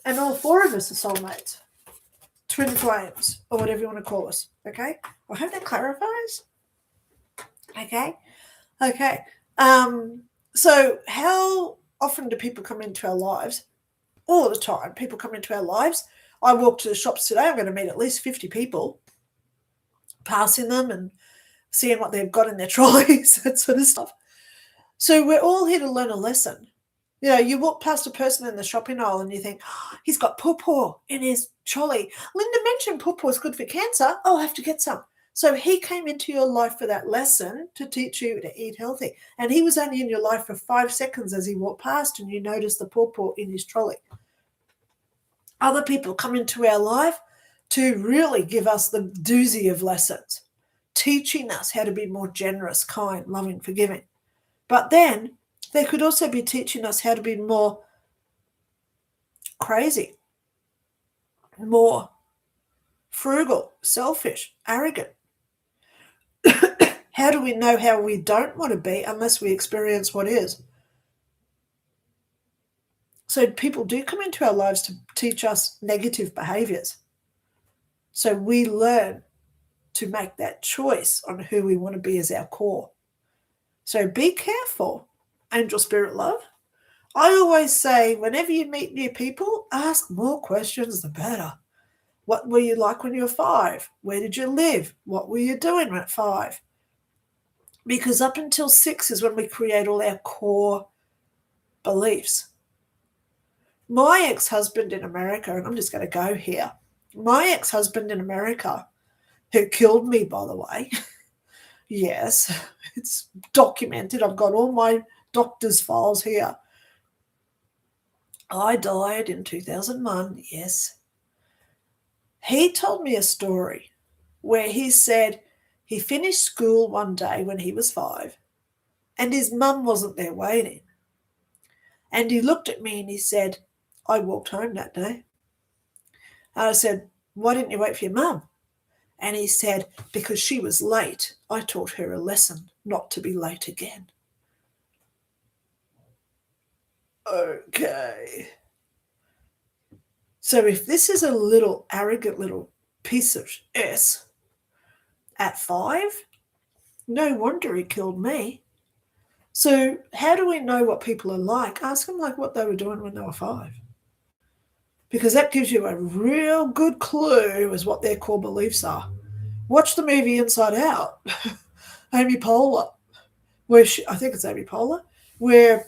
And all four of us are soulmates. Twin flames, or whatever you want to call us. Okay? I hope that clarifies. Okay? Okay. So how often do people come into our lives? All the time. People come into our lives. I walk to the shops today. I'm going to meet at least 50 people, passing them and seeing what they've got in their trolleys, that sort of stuff. So we're all here to learn a lesson. You know, you walk past a person in the shopping aisle and you think, oh, he's got pawpaw in his trolley. Lynda mentioned pawpaw is good for cancer. I'll have to get some. So he came into your life for that lesson to teach you to eat healthy. And he was only in your life for 5 seconds as he walked past and you noticed the pawpaw in his trolley. Other people come into our life to really give us the doozy of lessons, teaching us how to be more generous, kind, loving, forgiving. But then they could also be teaching us how to be more crazy, more frugal, selfish, arrogant. How do we know how we don't want to be unless we experience what is? So people do come into our lives to teach us negative behaviors. So we learn to make that choice on who we want to be as our core. So be careful, angel spirit love. I always say, whenever you meet new people, ask more questions, the better. What were you like when you were 5? Where did you live? What were you doing at 5? Because up until 6 is when we create all our core beliefs. My ex-husband in America, and I'm just going to go here, my ex-husband in America, who killed me, by the way, yes, it's documented. I've got all my doctor's files here. I died in 2001, yes. He told me a story where he said he finished school one day when he was 5 and his mum wasn't there waiting. And he looked at me and he said, I walked home that day. And I said, why didn't you wait for your mum? And he said, because she was late. I taught her a lesson not to be late again. Okay. So if this is a little arrogant little piece of S at 5, no wonder he killed me. So how do we know what people are like? Ask them like what they were doing when they were 5. Because that gives you a real good clue as what their core beliefs are. Watch the movie Inside Out, Amy Poehler, where I think it's Amy Poehler, where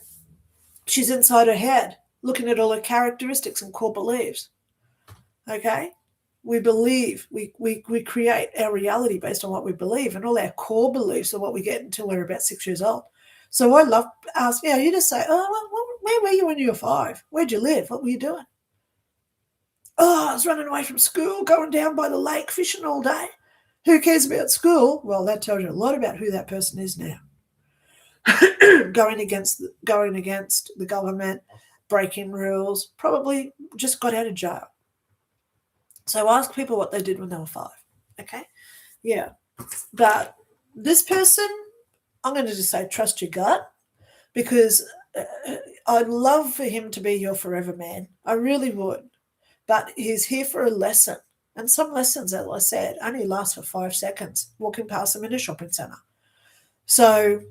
she's inside her head looking at all her characteristics and core beliefs. Okay? We believe, we create our reality based on what we believe, and all our core beliefs are what we get until we're about 6 years old. So I love asking, you just say, oh, well, where were you when you were 5? Where'd you live? What were you doing? Oh, I was running away from school, going down by the lake, fishing all day. Who cares about school? Well, that tells you a lot about who that person is now. going against the government, breaking rules, probably just got out of jail. So ask people what they did when they were 5. Okay? Yeah. But this person, I'm going to just say trust your gut, because I'd love for him to be your forever man. I really would. But he's here for a lesson. And some lessons, as I said, only last for 5 seconds, walking past them in a shopping centre. So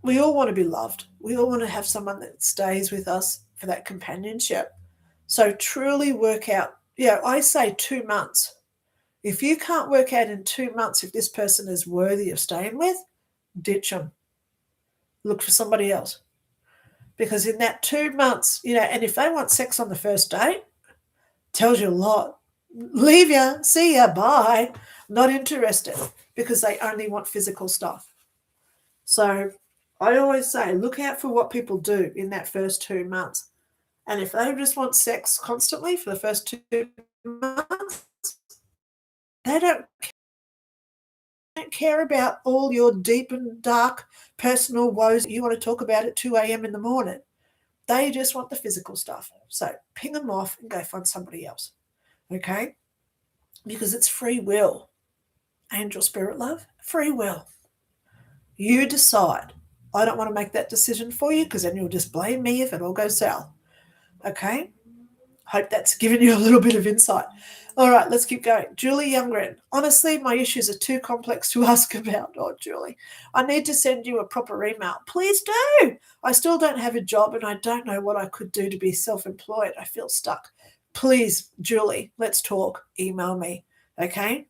we all want to be loved. We all want to have someone that stays with us for that companionship. So truly work out, I say 2 months. If you can't work out in 2 months if this person is worthy of staying with, ditch them. Look for somebody else. Because in that 2 months, and if they want sex on the first date, tells you a lot. Leave ya, see ya, bye. Not interested, because they only want physical stuff. So I always say, look out for what people do in that first 2 months. And if they just want sex constantly for the first 2 months, they don't care about all your deep and dark personal woes that you want to talk about at 2 a.m. in the morning. They just want the physical stuff. So ping them off and go find somebody else. Okay? Because it's free will. Angel spirit love, free will. You decide. I don't want to make that decision for you, because then you'll just blame me if it all goes south. Okay? Hope that's given you a little bit of insight. All right, let's keep going. Julie Youngren. Honestly, my issues are too complex to ask about. Oh, Julie, I need to send you a proper email. Please do. I still don't have a job and I don't know what I could do to be self-employed. I feel stuck. Please, Julie, let's talk. Email me. Okay?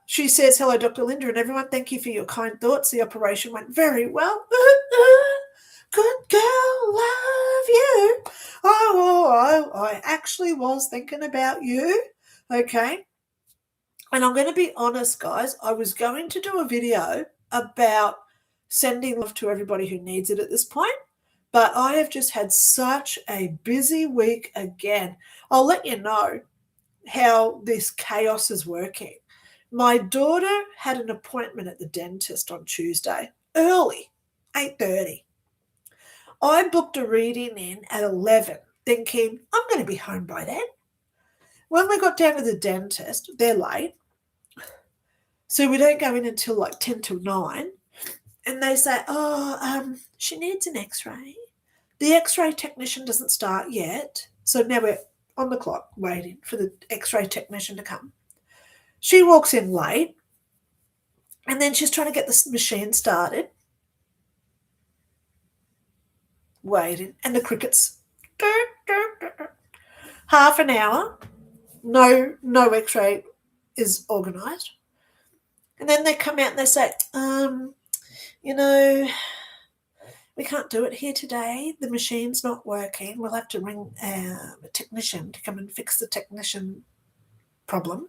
She says, hello, Dr. Lynda and everyone. Thank you for your kind thoughts. The operation went very well. Good girl, love you. Oh, I actually was thinking about you. Okay. And I'm going to be honest, guys. I was going to do a video about sending love to everybody who needs it at this point, but I have just had such a busy week again. I'll let you know how this chaos is working. My daughter had an appointment at the dentist on Tuesday, early, 8:30. I booked a reading in at 11, thinking I'm going to be home by then. When we got down to the dentist, they're late, so we don't go in until like 10 till 9, and they say, she needs an x-ray. The x-ray technician doesn't start yet, so now we're on the clock waiting for the x-ray technician to come. She walks in late, and then she's trying to get the machine started, waiting, and the crickets. Half an hour, no x-ray is organised. And then they come out and they say, we can't do it here today. The machine's not working. We'll have to ring a technician to come and fix the technician problem.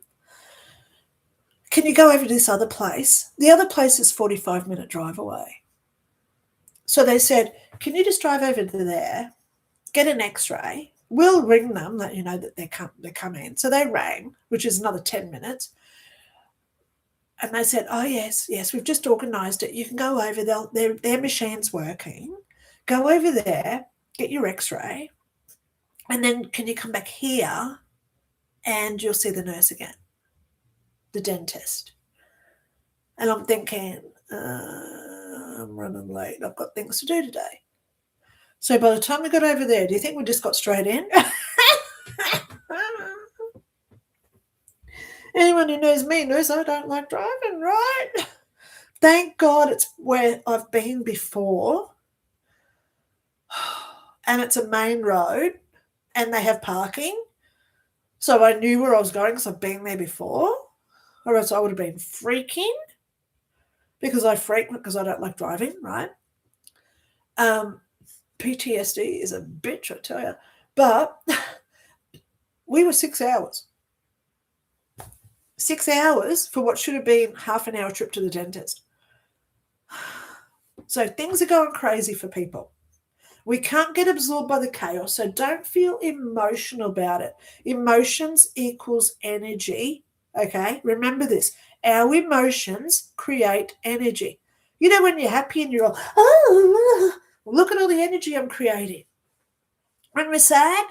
Can you go over to this other place? The other place is 45-minute drive away. So they said, can you just drive over to there, get an x-ray? We'll ring them, let you know that they're coming. So they rang, which is another 10 minutes. And they said, oh, yes, we've just organised it. You can go over, their machine's working. Go over there, get your x-ray, and then can you come back here and you'll see the nurse again, the dentist. And I'm thinking, I'm running late. I've got things to do today. So by the time we got over there, do you think we just got straight in? Anyone who knows me knows I don't like driving, right? Thank God it's where I've been before. And it's a main road and they have parking. So I knew where I was going because I've been there before. Or else I would have been freaking because I freak because I don't like driving, right? PTSD is a bitch, I tell you. But we were 6 hours. 6 hours for what should have been half an hour trip to the dentist. So things are going crazy for people. We can't get absorbed by the chaos, so don't feel emotional about it. Emotions equals energy, okay? Remember this. Our emotions create energy. You know when you're happy and you're all, oh, look at all the energy I'm creating. When we're sad,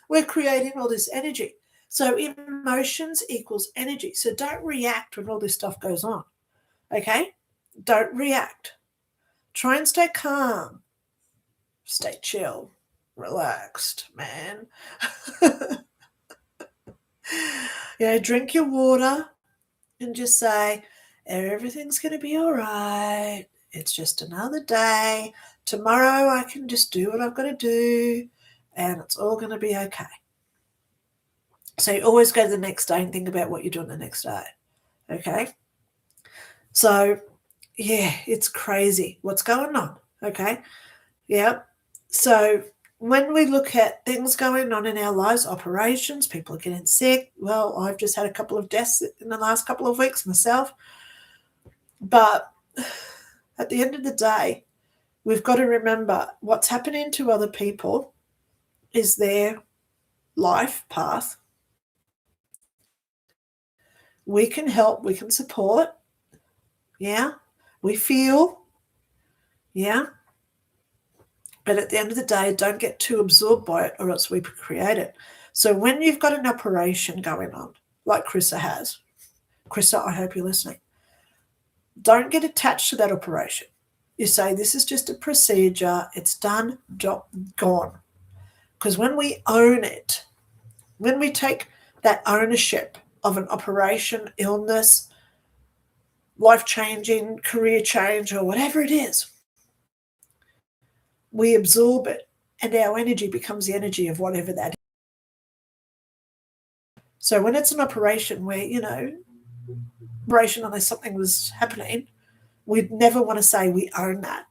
we're creating all this energy. So emotions equals energy. So don't react when all this stuff goes on, okay? Don't react. Try and stay calm. Stay chill, relaxed, man. Drink your water and just say, everything's going to be all right. It's just another day. Tomorrow I can just do what I've got to do and it's all going to be okay. So you always go to the next day and think about what you're doing the next day, okay? So, it's crazy what's going on, okay? Yeah. So when we look at things going on in our lives, operations, people are getting sick. Well, I've just had a couple of deaths in the last couple of weeks myself. But at the end of the day, we've got to remember what's happening to other people is their life path. We can help, we can support. Yeah. We feel. Yeah. But at the end of the day, don't get too absorbed by it or else we create it. So when you've got an operation going on, like Chrissa has, Chrissa, I hope you're listening, don't get attached to that operation. You say, this is just a procedure. It's done, gone. Because when we own it, when we take that ownership of an operation, illness, life-changing, career change, or whatever it is, we absorb it and our energy becomes the energy of whatever that is. So when it's an operation where, operation unless something was happening, we'd never want to say we own that.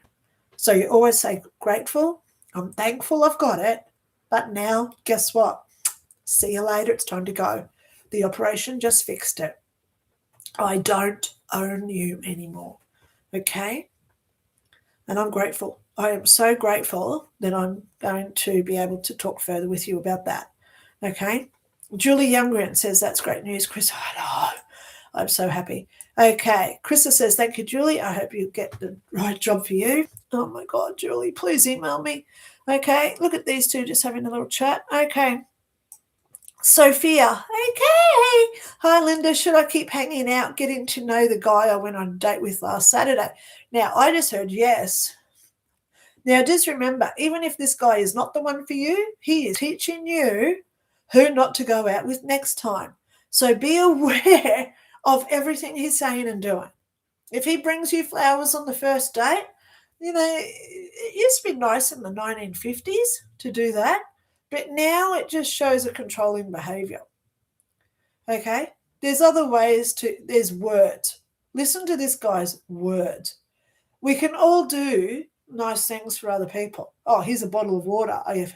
So you always say, grateful, I'm thankful I've got it, but now guess what? See you later, it's time to go. The operation just fixed it. I don't own you anymore, okay? And I'm grateful. I am so grateful that I'm going to be able to talk further with you about that, okay? Julie Youngren says, that's great news, Chris. I know. I'm so happy. Okay. Krista says, thank you, Julie. I hope you get the right job for you. Oh, my God, Julie, please email me. Okay. Look at these two just having a little chat. Okay. Sophia. Okay. Hi, Linda. Should I keep hanging out, getting to know the guy I went on a date with last Saturday? Now, I just heard yes. Now, just remember, even if this guy is not the one for you, he is teaching you who not to go out with next time. So be aware of everything he's saying and doing. If he brings you flowers on the first date, it used to be nice in the 1950s to do that, but now it just shows a controlling behavior. Okay? There's other ways there's words. Listen to this guy's words. We can all do nice things for other people. Oh, here's a bottle of water. I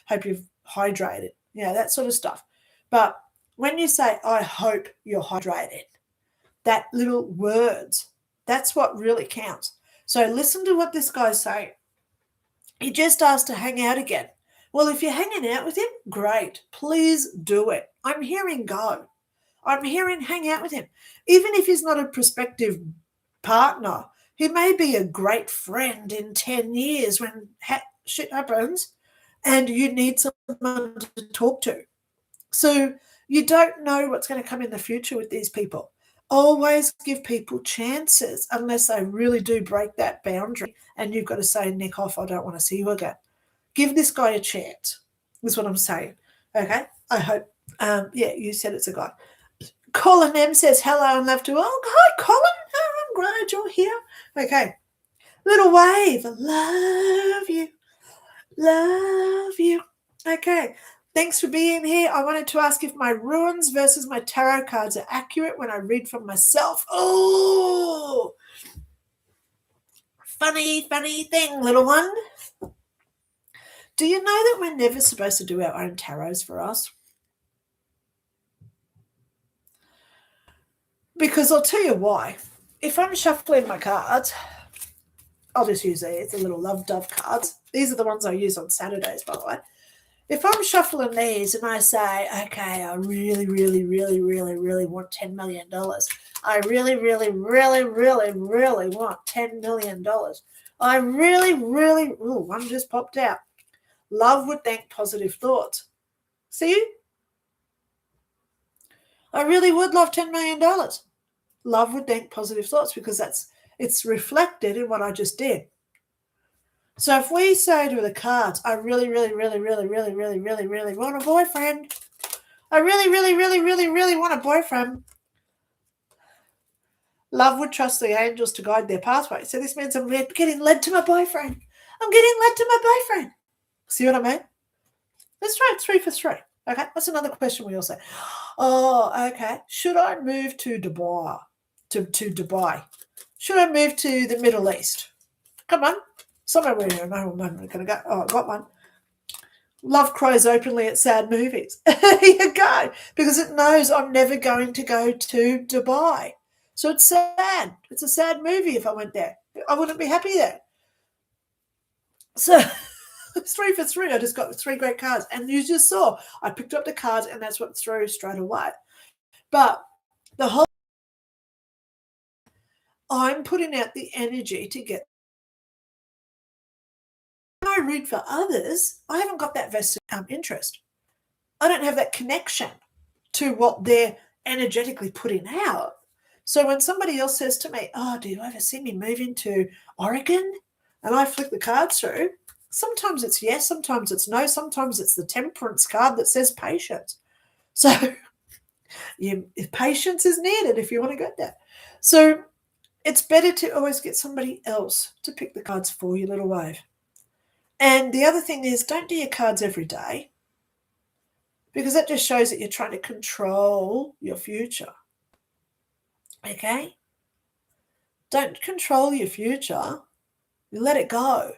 hope you've hydrated. That sort of stuff. But when you say, I hope you're hydrated, that little words, that's what really counts. So listen to what this guy's saying. He just asked to hang out again. Well, if you're hanging out with him, great. Please do it. I'm hearing go. I'm hearing hang out with him. Even if he's not a prospective partner, he may be a great friend in 10 years when shit happens and you need someone to talk to. So you don't know what's going to come in the future with these people. Always give people chances unless they really do break that boundary and you've got to say, nick off, I don't want to see you again. Give this guy a chance, is what I'm saying. Okay? I hope. You said it's a guy. Colin M says, hello and love to all. Hi, Colin. Oh, I'm glad you're here. Okay. Little wave. Love you. Love you. Okay. Thanks for being here. I wanted to ask if my runes versus my tarot cards are accurate when I read from myself. Oh, funny thing, little one. Do you know that we're never supposed to do our own tarots for us? Because I'll tell you why. If I'm shuffling my cards, I'll just use these, the little love dove cards. These are the ones I use on Saturdays, by the way. If I'm shuffling these and I say, okay, I really, really, really, really, really want $10 million. I really, really, really, really, really want $10 million. I really, really, one just popped out. Love would think positive thoughts. See? I really would love $10 million. Love would think positive thoughts because it's reflected in what I just did. So if we say to the cards, I really, really, really, really, really, really, really, really want a boyfriend. I really, really, really, really, really want a boyfriend. Love would trust the angels to guide their pathway. So this means I'm getting led to my boyfriend. I'm getting led to my boyfriend. See what I mean? Let's try 3 for 3. Okay, that's another question we all say. Oh, okay. Should I move to Dubai? To Dubai? Should I move to the Middle East? Come on. Somewhere where you know I'm going to go. Oh, I got one. Love cries openly at sad movies. Here you go. Because it knows I'm never going to go to Dubai. So it's sad. It's a sad movie if I went there. I wouldn't be happy there. So it's 3 for 3. I just got 3 great cards. And you just saw I picked up the cards and that's what threw straight away. But the whole I'm putting out the energy to get. When I read for others, I haven't got that vested interest. I don't have that connection to what they're energetically putting out. So when somebody else says to me, oh, do you ever see me moving to Oregon? And I flick the cards through, sometimes it's yes, sometimes it's no, sometimes it's the temperance card that says patience. So patience is needed if you want to get that. So it's better to always get somebody else to pick the cards for you, little wave. And the other thing is, don't do your cards every day because that just shows that you're trying to control your future. Okay? Don't control your future. You let it go.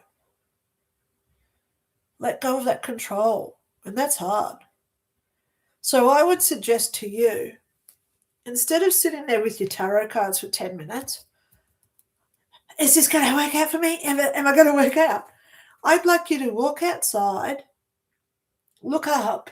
Let go of that control. And that's hard. So I would suggest to you, instead of sitting there with your tarot cards for 10 minutes, is this going to work out for me? Am I going to work out? I'd like you to walk outside, look up,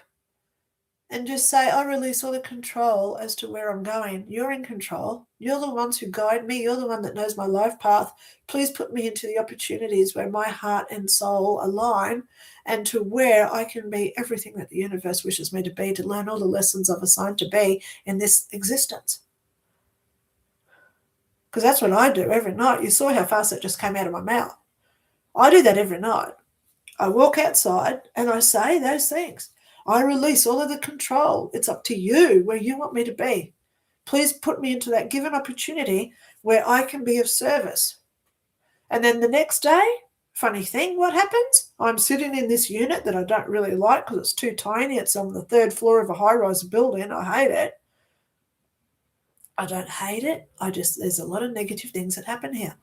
and just say, I release all the control as to where I'm going. You're in control. You're the ones who guide me. You're the one that knows my life path. Please put me into the opportunities where my heart and soul align and to where I can be everything that the universe wishes me to be, to learn all the lessons I've assigned to be in this existence. Because that's what I do every night. You saw how fast it just came out of my mouth. I do that every night. I walk outside and I say those things. I release all of the control. It's up to you where you want me to be. Please put me into that given opportunity where I can be of service. And then the next day, funny thing, what happens? I'm sitting in this unit that I don't really like because it's too tiny. It's on the 3rd floor of a high-rise building. I hate it. I don't hate it. There's a lot of negative things that happen here.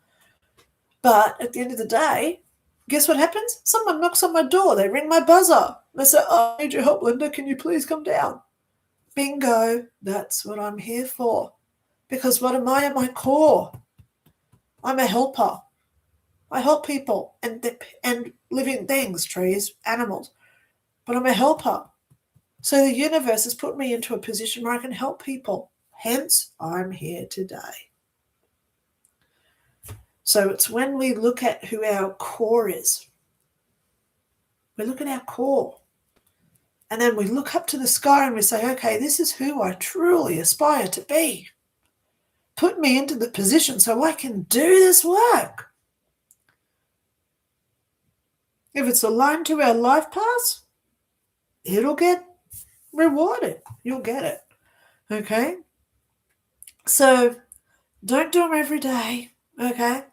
But at the end of the day, guess what happens? Someone knocks on my door. They ring my buzzer. They say, I need your help, Linda. Can you please come down? Bingo. That's what I'm here for. Because what am I at my core? I'm a helper. I help people and living things, trees, animals. But I'm a helper. So the universe has put me into a position where I can help people. Hence, I'm here today. So it's when we look at who our core is. We look at our core. And then we look up to the sky and we say, okay, this is who I truly aspire to be. Put me into the position so I can do this work. If it's aligned to our life path, it'll get rewarded. You'll get it. Okay? So don't do them every day. Okay?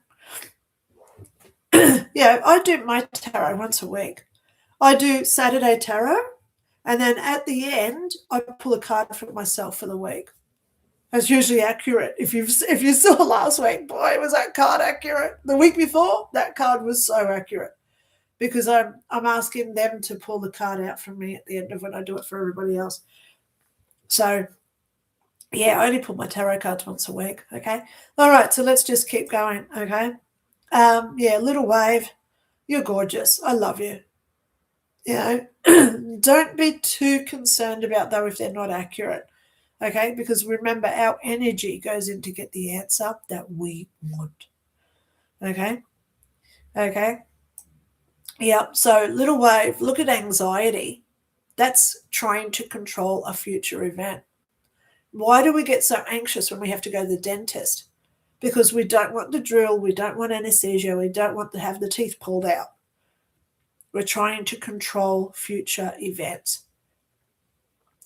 Yeah, I do my tarot once a week. I do Saturday tarot, and then at the end, I pull a card for myself for the week. It's usually accurate. If you saw last week, boy, was that card accurate. The week before, that card was so accurate because I'm asking them to pull the card out from me at the end of when I do it for everybody else. So, yeah, I only pull my tarot cards once a week, okay? All right, so let's just keep going, okay? Yeah, little wave, you're gorgeous. I love you. You know, don't be too concerned about, though, if they're not accurate, okay? Because remember, our energy goes in to get the answer that we want, okay? Okay? Yeah, so little wave, look at anxiety. That's trying to control a future event. Why do we get so anxious when we have to go to the dentist? Because we don't want the drill, we don't want anesthesia, we don't want to have the teeth pulled out. We're trying to control future events.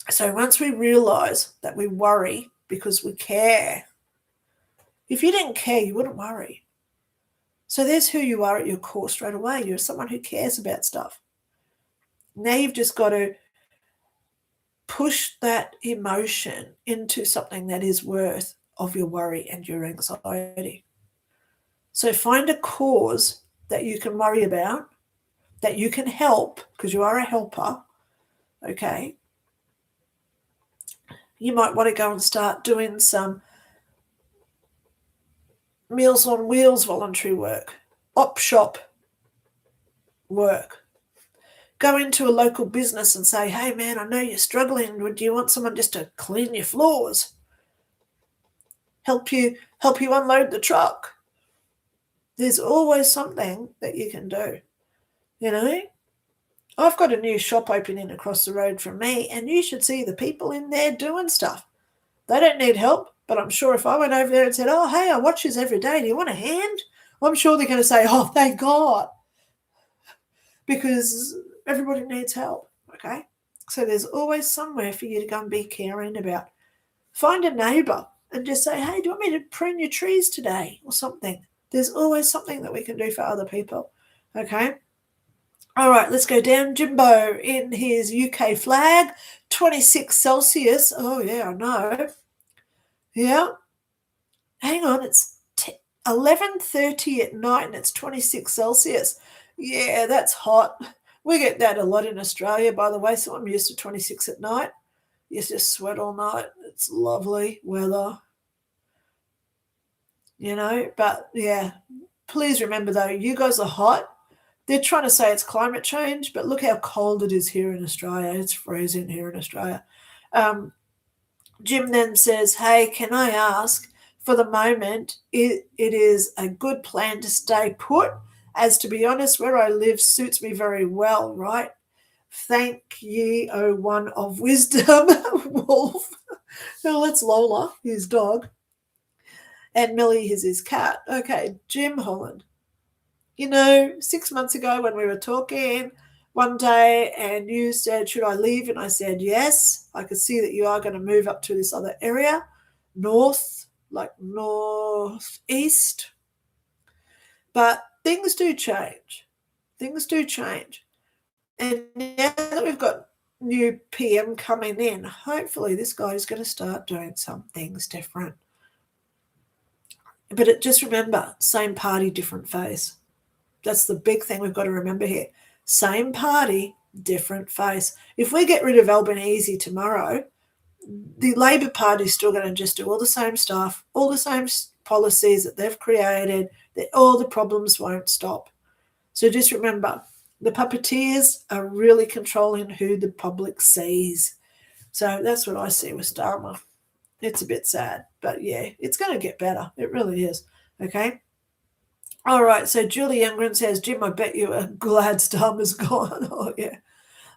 So once we realize that we worry because we care, if you didn't care, you wouldn't worry. So there's who you are at your core straight away. You're someone who cares about stuff. Now you've just got to push that emotion into something that is worth of your worry and your anxiety. So find a cause that you can worry about, that you can help, because you are a helper, okay? You might want to go and start doing some Meals on Wheels voluntary work, op shop work. Go into a local business and say, hey man, I know you're struggling. Do you want someone just to clean your floors? Help you unload the truck. There's always something that you can do. You know? I've got a new shop opening across the road from me, and you should see the people in there doing stuff. They don't need help, but I'm sure if I went over there and said, oh, hey, I watch this every day. Do you want a hand? I'm sure they're going to say, oh, thank God. Because everybody needs help, okay? So there's always somewhere for you to go and be caring about. Find a neighbour and just say, hey, do you want me to prune your trees today or something? There's always something that we can do for other people, okay? All right, let's go down. Jimbo in his UK flag, 26 Celsius. Oh, yeah, I know. Yeah. Hang on, it's 11:30 at night and it's 26 Celsius. Yeah, that's hot. We get that a lot in Australia, by the way, so I'm used to 26 at night. You just sweat all night. It's lovely weather. You know, but yeah, please remember though, you guys are hot, They're trying to say it's climate change, but look how cold it is here in Australia. It's freezing here in Australia. Jim then says, hey, can I ask, for the moment, it is a good plan to stay put, as to be honest, where I live suits me very well, right? Thank ye, O one of wisdom, Wolf. No, that's Lola, his dog. And Millie is his cat. Okay, Jim Holland. 6 months ago when we were talking one day and you said, should I leave? And I said, yes. I could see that you are going to move up to this other area, north, like northeast. But things do change. Things do change. And now that we've got new PM coming in, hopefully this guy's going to start doing some things different. But just remember, same party, different face. That's the big thing we've got to remember here. Same party, different face. If we get rid of Albanese tomorrow, the Labor Party is still going to just do all the same stuff, all the same policies that they've created, that all the problems won't stop. So just remember, the puppeteers are really controlling who the public sees. So that's what I see with Starmer. It's a bit sad, but yeah, it's going to get better. It really is. Okay. All right. So Julie Youngren says, Jim, I bet you are glad Starmer's gone. Oh, yeah.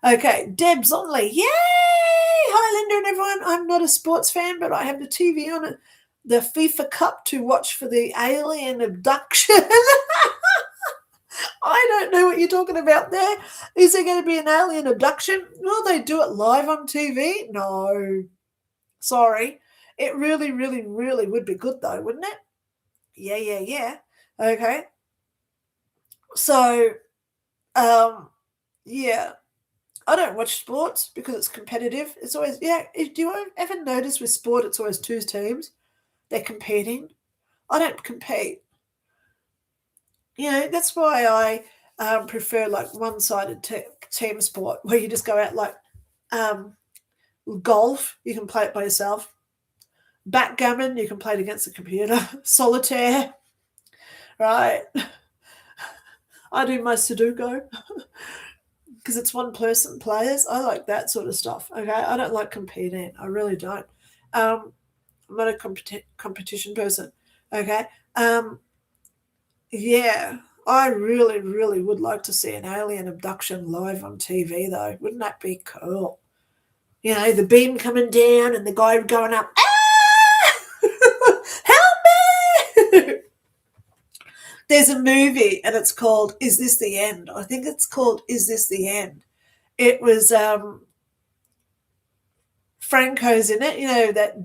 Okay. Debs Onley. Yay! Hi, Linda and everyone. I'm not a sports fan, but I have the TV on it, the FIFA Cup to watch for the alien abduction. I don't know what you're talking about there. Is there going to be an alien abduction? Will they do it live on TV? No. Sorry. It really, really, really would be good though, wouldn't it? Yeah. Okay. So, yeah. I don't watch sports because it's competitive. It's always, do you ever notice with sport it's always two teams? They're competing. I don't compete. That's why I prefer like one-sided team sport where you just go out like golf, you can play it by yourself. Backgammon, you can play it against the computer. Solitaire, right? I do my Sudoku because it's one-person players. I like that sort of stuff, okay? I don't like competing. I really don't. I'm not a competition person, okay? Yeah, I really, really would like to see an alien abduction live on TV, though. Wouldn't that be cool? The beam coming down and the guy going up, help me! There's a movie and it's called Is This the End? I think it's called Is This the End? It was Franco's in it, that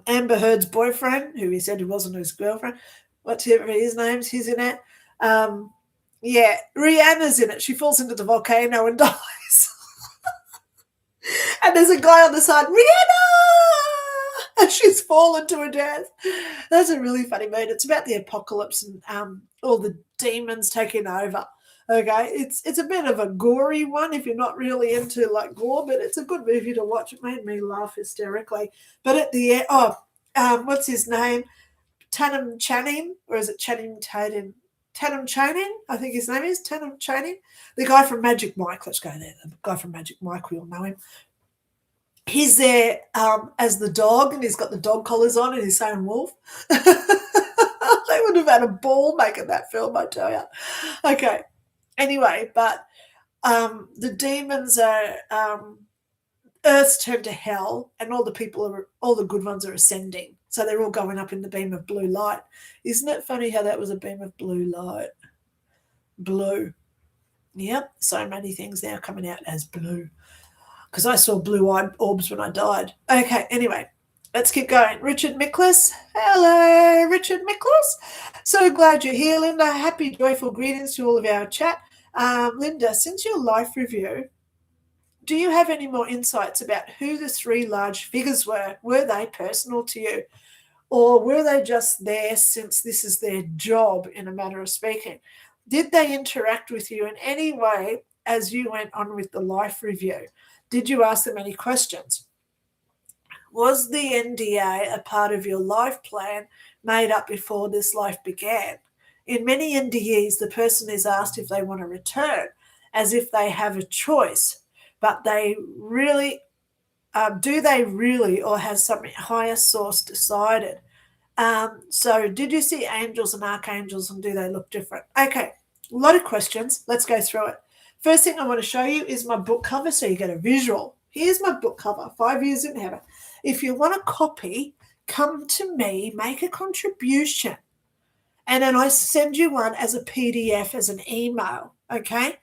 Amber Heard's boyfriend, who he said he wasn't his girlfriend. Whatever his name's, he's in it. Rihanna's in it. She falls into the volcano and dies. And there's a guy on the side, Rihanna! And she's fallen to her death. That's a really funny movie. It's about the apocalypse and all the demons taking over. Okay, it's a bit of a gory one if you're not really into like gore, but it's a good movie to watch. It made me laugh hysterically. But at the end, what's his name? Tatum Channing, or is it Channing Tatum? Tatum Channing, I think his name is Tatum Channing. The guy from Magic Mike. Let's go there. The guy from Magic Mike, we all know him. He's there as the dog, and he's got the dog collars on, and he's saying wolf. They would have had a ball making that film, I tell you. Okay. Anyway, but the demons are Earth's turned to hell, and all the good ones are ascending. So they're all going up in the beam of blue light. Isn't it funny how that was a beam of blue light? Blue. Yep, so many things now coming out as blue. Because I saw blue-eyed orbs when I died. Okay, anyway, let's keep going. Richard Miklas. Hello, Richard Miklas. So glad you're here, Linda. Happy, joyful greetings to all of our chat. Linda, since your life review, do you have any more insights about who the three large figures were? Were they personal to you? Or were they just there since this is their job, in a manner of speaking? Did they interact with you in any way as you went on with the life review? Did you ask them any questions? Was the NDA a part of your life plan made up before this life began? In many NDEs, the person is asked if they want to return, as if they have a choice, but they really do they really, or has something higher source decided? So did you see angels and archangels, and do they look different? Okay, a lot of questions. Let's go through it. First thing I want to show you is my book cover, so you get a visual. Here's my book cover, 5 Years in Heaven. If you want a copy, come to me, make a contribution, and then I send you one as a PDF, as an email, okay?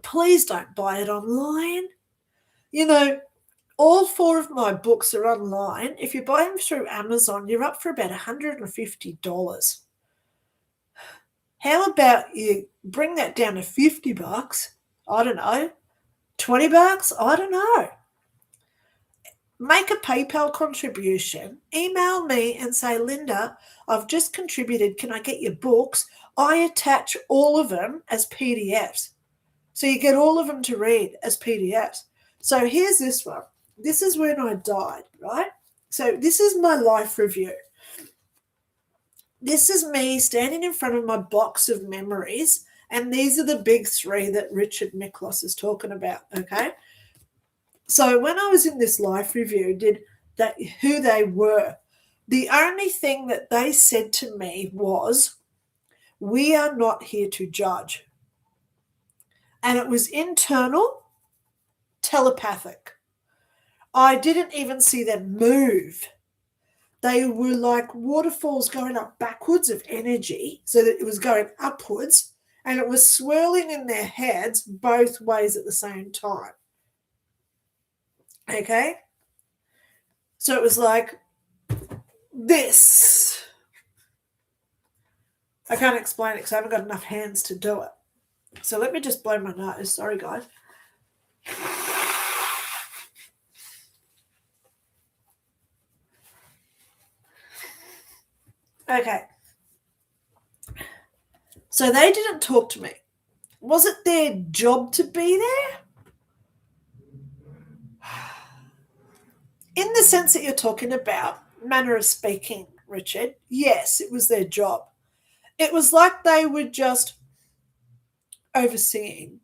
Please don't buy it online. You know, all 4 of my books are online. If you buy them through Amazon, you're up for about $150. How about you bring that down to $50? I don't know. $20? I don't know. Make a PayPal contribution. Email me and say, Linda, I've just contributed. Can I get your books? I attach all of them as PDFs. So you get all of them to read as PDFs. So here's this one. This is when I died, right? So this is my life review. This is me standing in front of my box of memories, and these are the big 3 that Richard Miklos is talking about, okay? So when I was in this life review, who they were, the only thing that they said to me was, we are not here to judge. And it was internal, telepathic. I didn't even see them move. They were like waterfalls going up backwards of energy, so that it was going upwards, and it was swirling in their heads both ways at the same time. Okay? So it was like this. I can't explain it because I haven't got enough hands to do it. So let me just blow my nose. Sorry, guys. Okay. So they didn't talk to me. Was it their job to be there? In the sense that you're talking about, manner of speaking, Richard, yes, it was their job. It was like they were just overseeing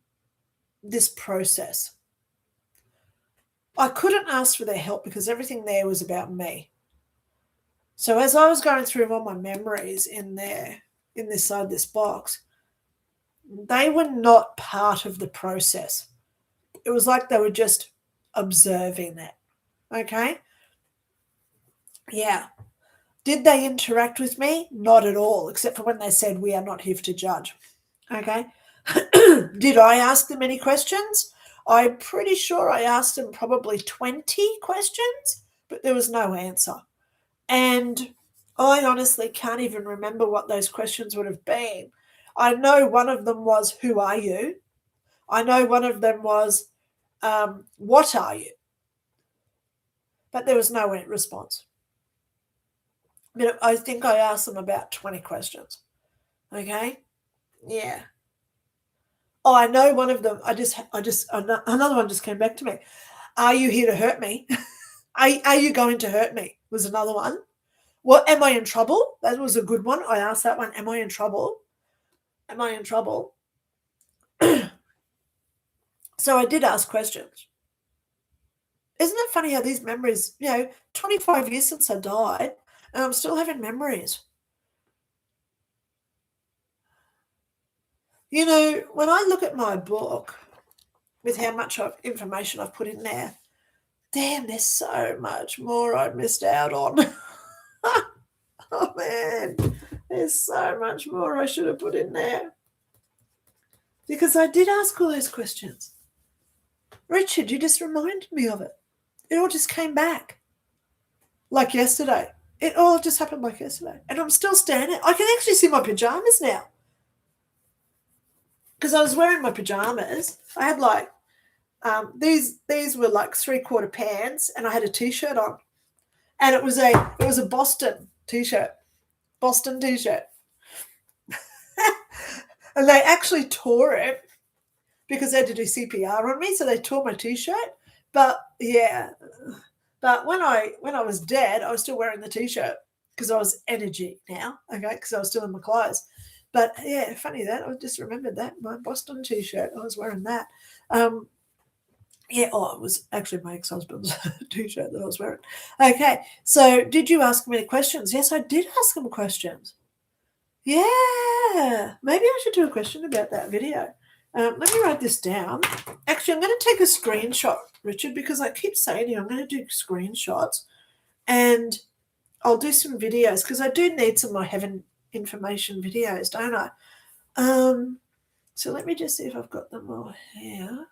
this process. I couldn't ask for their help because everything there was about me. So as I was going through all my memories in this side of this box, they were not part of the process. It was like they were just observing it. Okay? Yeah. Did they interact with me? Not at all, except for when they said, we are not here to judge. Okay? Did I ask them any questions? I'm pretty sure I asked them probably 20 questions, but there was no answer. And I honestly can't even remember what those questions would have been. I know one of them was, who are you? I know one of them was, what are you? But there was no response. But I think I asked them about 20 questions. Okay? Yeah. Oh, I know one of them. Another one just came back to me. Are you here to hurt me? Are you going to hurt me? Was another one. Well, am I in trouble? That was a good one. I asked that one. Am I in trouble? Am I in trouble? So I did ask questions. Isn't it funny how these memories, 25 years since I died, and I'm still having memories. When I look at my book with how much information I've put in there, damn, there's so much more I missed out on. Oh, man, there's so much more I should have put in there. Because I did ask all those questions. Richard, you just reminded me of it. It all just came back. Like yesterday. It all just happened like yesterday. And I'm still standing. I can actually see my pajamas now. Because I was wearing my pajamas. I had like, these were like 3/4 pants, and I had a t-shirt on. And it was a Boston t-shirt. Boston t-shirt. And they actually tore it because they had to do CPR on me, so they tore my t-shirt. But yeah, but when I was dead, I was still wearing the t-shirt because I was energy now, okay, because I was still in my clothes. But yeah, funny that. I just remembered that. My Boston t-shirt, I was wearing that. Yeah, oh, it was actually my ex-husband's t-shirt that I was wearing. Okay, so did you ask me any questions? Yes, I did ask him questions. Yeah, maybe I should do a question about that video. Let me write this down. Actually, I'm going to take a screenshot, Richard, because I keep saying to you, I'm going to do screenshots and I'll do some videos because I do need some of my heaven information videos, don't I? So let me just see if I've got them all here.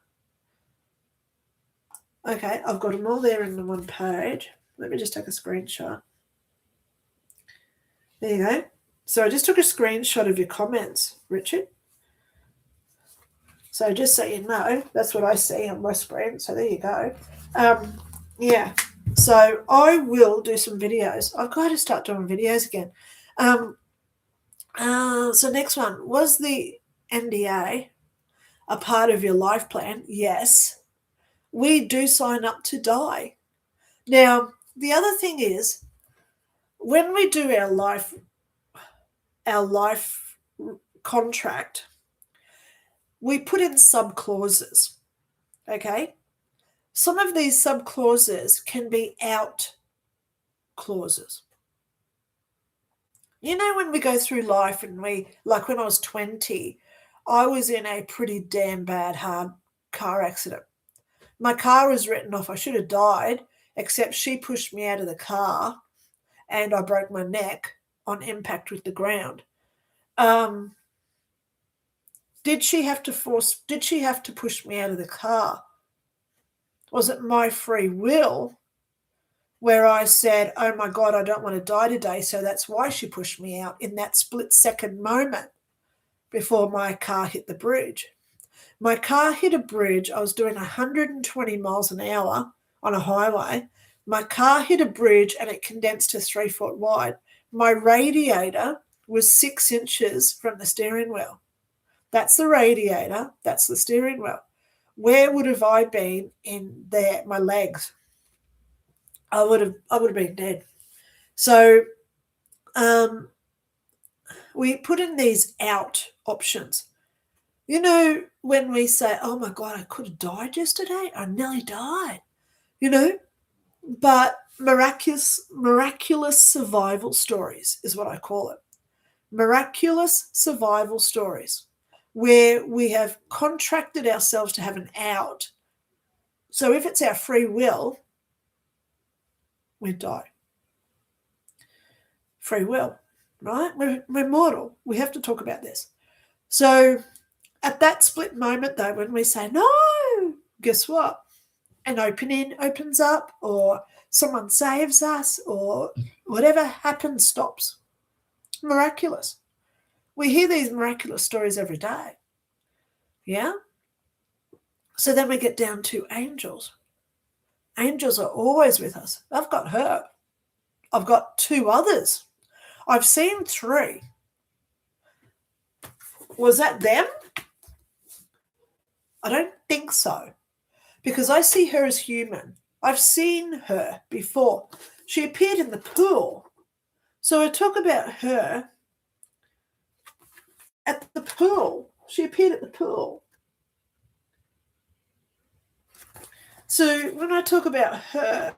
Okay, I've got them all there in the one page. Let me just take a screenshot. There you go. So I just took a screenshot of your comments, Richard. So just so you know, that's what I see on my screen. So there you go. Yeah. So I will do some videos. I've got to start doing videos again. So next one, was the NDA a part of your life plan? Yes. We do sign up to die. Now, the other thing is, when we do our life contract, we put in sub clauses. Okay. Some of these sub clauses can be out clauses. You know, when we go through life and like when I was 20, I was in a pretty damn bad, hard car accident. My car was written off. I should have died, except she pushed me out of the car and I broke my neck on impact with the ground. Did she have to push me out of the car? Was it my free will where I said, oh my God, I don't want to die today, so that's why she pushed me out in that split-second moment before my car hit the bridge? My car hit a bridge. I was doing 120 miles an hour on a highway. My car hit a bridge and it condensed to 3 foot wide. My radiator was 6 inches from the steering wheel. That's the radiator. That's the steering wheel. Where would have I been in there? My legs. I would have been dead. So we put in these out options. You know, when we say, oh my God, I could have died yesterday. I nearly died, you know, but miraculous survival stories is what I call it. Miraculous survival stories where we have contracted ourselves to have an out. So if it's our free will, we die. Free will, right? We're mortal. We have to talk about this. So at that split moment, though, when we say, no, guess what? An opening opens up or someone saves us or whatever happens stops. Miraculous. We hear these miraculous stories every day. Yeah? So then we get down to angels. Angels are always with us. I've got her. I've got 2 others. I've seen 3. Was that them? I don't think so, because I see her as human. I've seen her before. She appeared in the pool. So I talk about her at the pool. She appeared at the pool. So when I talk about her,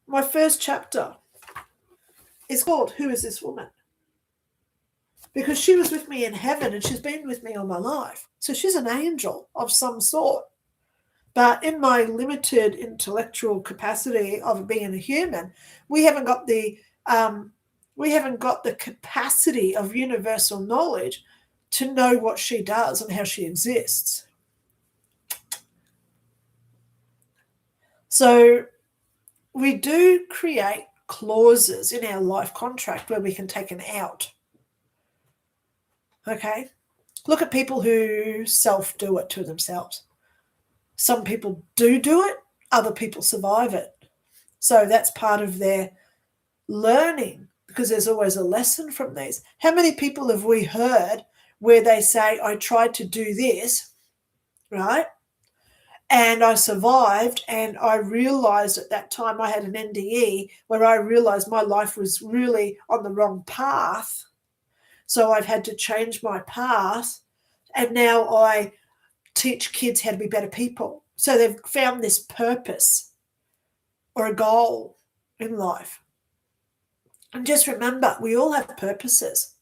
my first chapter is called Who is This Woman? Because she was with me in heaven and she's been with me all my life. So she's an angel of some sort. But in my limited intellectual capacity of being a human, we haven't got the capacity of universal knowledge to know what she does and how she exists. So we do create clauses in our life contract where we can take an out. Okay? Look at people who self-do it to themselves. Some people do it, other people survive it. So that's part of their learning, because there's always a lesson from these. How many people have we heard where they say, I tried to do this, right? And I survived, and I realized at that time I had an NDE where I realized my life was really on the wrong path. So I've had to change my path, and now I teach kids how to be better people. So they've found this purpose or a goal in life. And just remember, we all have purposes.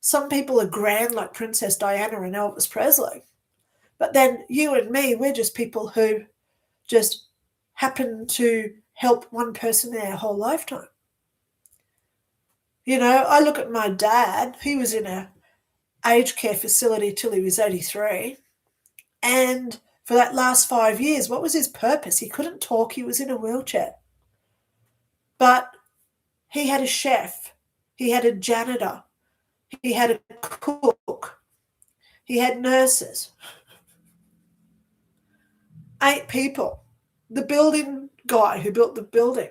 Some people are grand like Princess Diana and Elvis Presley. But then you and me, we're just people who just happen to help one person in our whole lifetime. You know, I look at my dad. He was in a aged care facility till he was 83. And for that last 5 years, what was his purpose? He couldn't talk. He was in a wheelchair. But he had a chef. He had a janitor. He had a cook. He had nurses. 8 people. The building guy who built the building.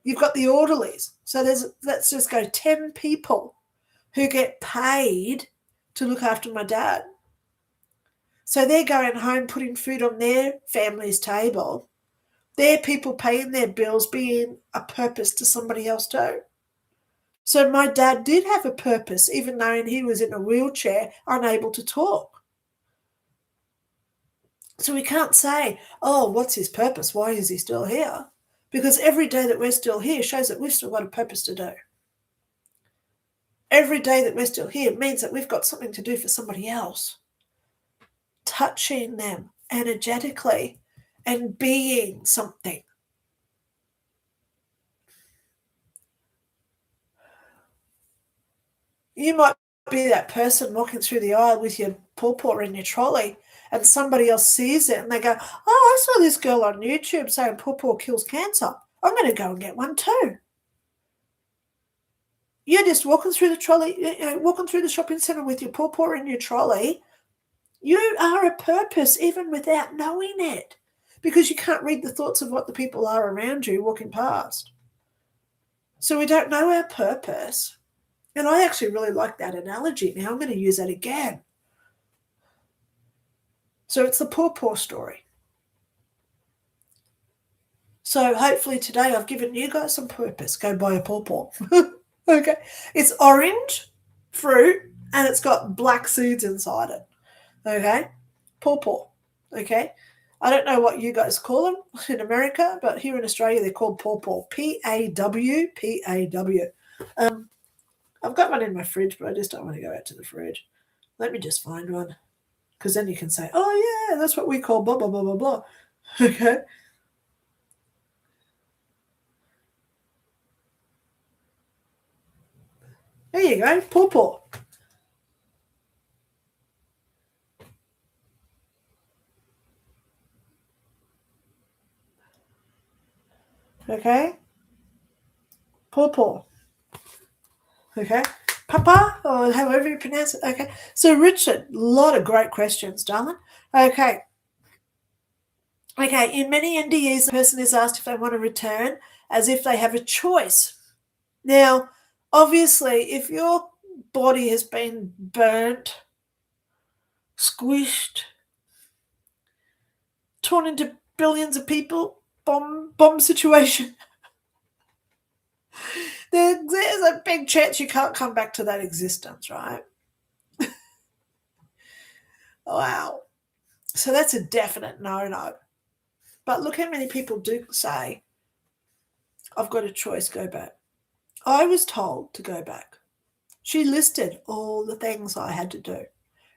You've got the orderlies. So let's just go 10 people who get paid to look after my dad. So they're going home, putting food on their family's table. They're people paying their bills, being a purpose to somebody else too. So my dad did have a purpose, even though he was in a wheelchair, unable to talk. So we can't say, oh, what's his purpose? Why is he still here? Because every day that we're still here shows that we've still got a purpose to do. Every day that we're still here means that we've got something to do for somebody else. Touching them energetically and being something. You might be that person walking through the aisle with your pawpaw in your trolley, and somebody else sees it and they go, oh, I saw this girl on YouTube saying pawpaw kills cancer. I'm going to go and get one too. You're just walking through the trolley, walking through the shopping centre with your pawpaw in your trolley. You are a purpose even without knowing it, because you can't read the thoughts of what the people are around you walking past. So we don't know our purpose. And I actually really like that analogy. Now I'm going to use that again. So it's the pawpaw story. So hopefully today I've given you guys some purpose. Go buy a pawpaw. Okay. It's orange fruit and it's got black seeds inside it. Okay. Pawpaw. Okay. I don't know what you guys call them in America, but here in Australia they're called pawpaw. P-A-W, P-A-W. I've got one in my fridge, but I just don't want to go out to the fridge. Let me just find one. Because then you can say, oh, yeah, that's what we call blah, blah, blah, blah, blah. Okay. There you go, pawpaw. Okay. Pawpaw. Okay. Papa, or however you pronounce it. Okay. So, Richard, a lot of great questions, darling. Okay. Okay. In many NDEs, the person is asked if they want to return as if they have a choice. Now, obviously, if your body has been burnt, squished, torn into billions of people, bomb situation, there's a big chance you can't come back to that existence, right? Wow. So that's a definite no-no. But look how many people do say, I've got a choice, go back. I was told to go back. She listed all the things I had to do.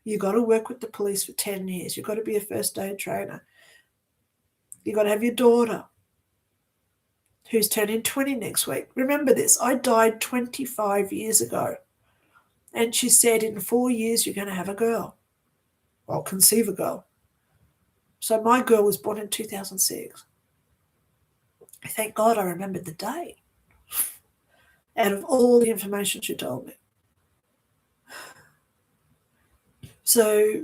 You got to work with the police for 10 years. You've got to be a first aid trainer. You've got to have your daughter, who's turning 20 next week. Remember this, I died 25 years ago. And she said, in 4 years, you're going to have a girl. I'll conceive a girl. So my girl was born in 2006. Thank God I remembered the date out of all the information she told me. So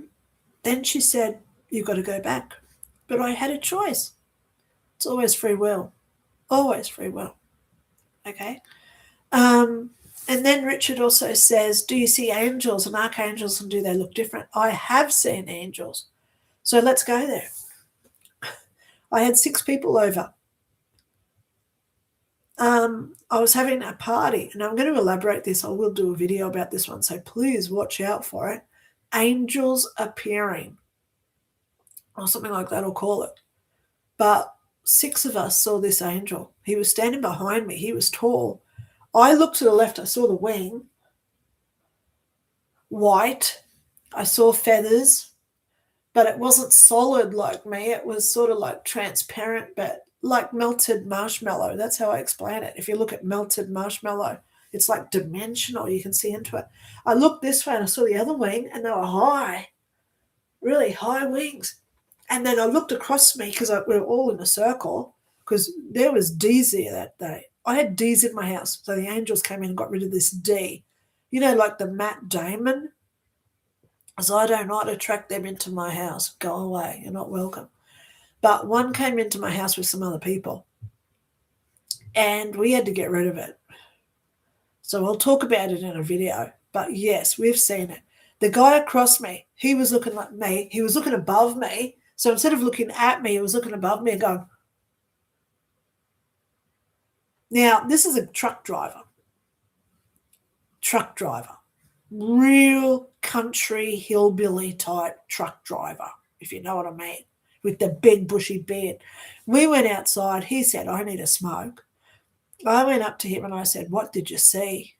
then she said, you've got to go back. But I had a choice. It's always free will. Always free will. Okay? And then Richard also says, do you see angels and archangels, and do they look different? I have seen angels. So let's go there. I had 6 people over. I was having a party, and I'm going to elaborate this. I will do a video about this one, so please watch out for it. Angels appearing, or something like that, I'll call it. But 6 of us saw this angel. He was standing behind me. He was tall. I looked to the left. I saw the wing, white. I saw feathers, but it wasn't solid like me. It was sort of like transparent, but like melted marshmallow. That's how I explain it. If you look at melted marshmallow, it's like dimensional. You can see into it. I looked this way and I saw the other wing, and they were high, really high wings. And then I looked across me because we were all in a circle, because there was D's there that day. I had D's in my house. So the angels came in and got rid of this D. You know, like the Matt Damon. So I do not attract them into my house. Go away. You're not welcome. But one came into my house with some other people, and we had to get rid of it. So I'll talk about it in a video. But yes, we've seen it. The guy across me, he was looking like me. He was looking above me. So instead of looking at me, he was looking above me and going. Now, this is a truck driver. Real country hillbilly type truck driver, if you know what I mean, with the big bushy beard. We went outside. He said, I need a smoke. I went up to him and I said, what did you see?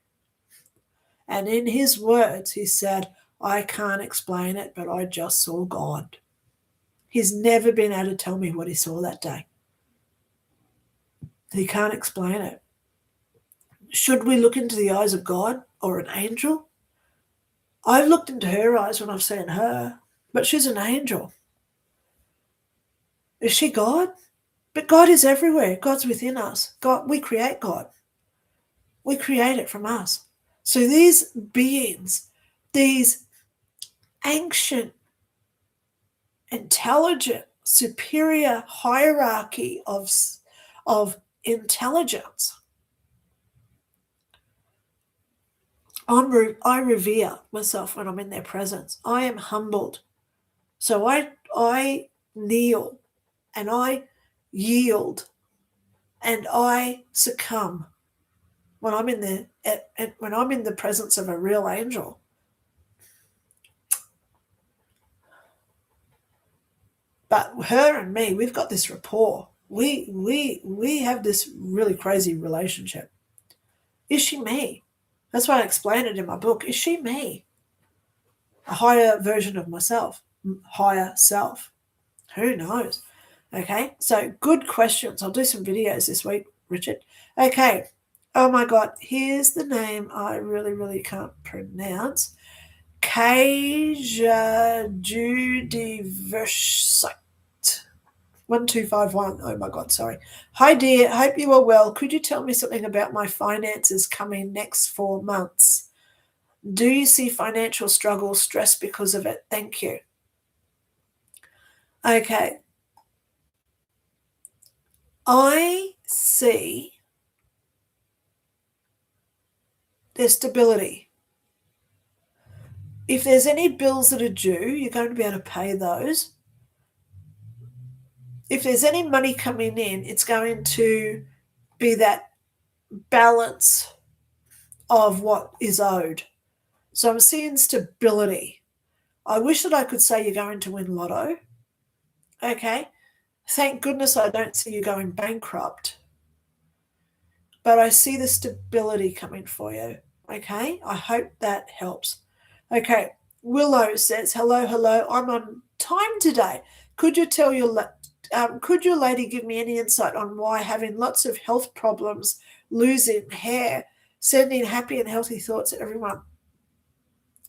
And in his words, he said, I can't explain it, but I just saw God. He's never been able to tell me what he saw that day. He can't explain it. Should we look into the eyes of God or an angel? I've looked into her eyes when I've seen her, but she's an angel. Is she God? But God is everywhere. God's within us. God, we create God. We create it from us. So these beings, these ancient, intelligent, superior hierarchy of intelligence, I revere myself when I'm in their presence. I am humbled. So I kneel and I yield and I succumb when I'm in the presence of a real angel. But her and me, we've got this rapport. We have this really crazy relationship. Is she me? That's why I explain it in my book. Is she me? A higher version of myself, higher self. Who knows? Okay, so good questions. I'll do some videos this week, Richard. Okay, oh my God, here's the name I really, really can't pronounce. Kaja Judiversite. 1251. Oh my God, sorry. Hi dear, hope you are well. Could you tell me something about my finances coming next 4 months? Do you see financial struggle, stress because of it? Thank you. Okay. I see there's stability. If there's any bills that are due, you're going to be able to pay those. If there's any money coming in, it's going to be that balance of what is owed. So I'm seeing stability. I wish that I could say you're going to win lotto. Okay. Thank goodness I don't see you going bankrupt. But I see the stability coming for you. Okay. I hope that helps. Okay. Willow says, hello. I'm on time today. Could your lady give me any insight on why having lots of health problems, losing hair, sending happy and healthy thoughts to everyone?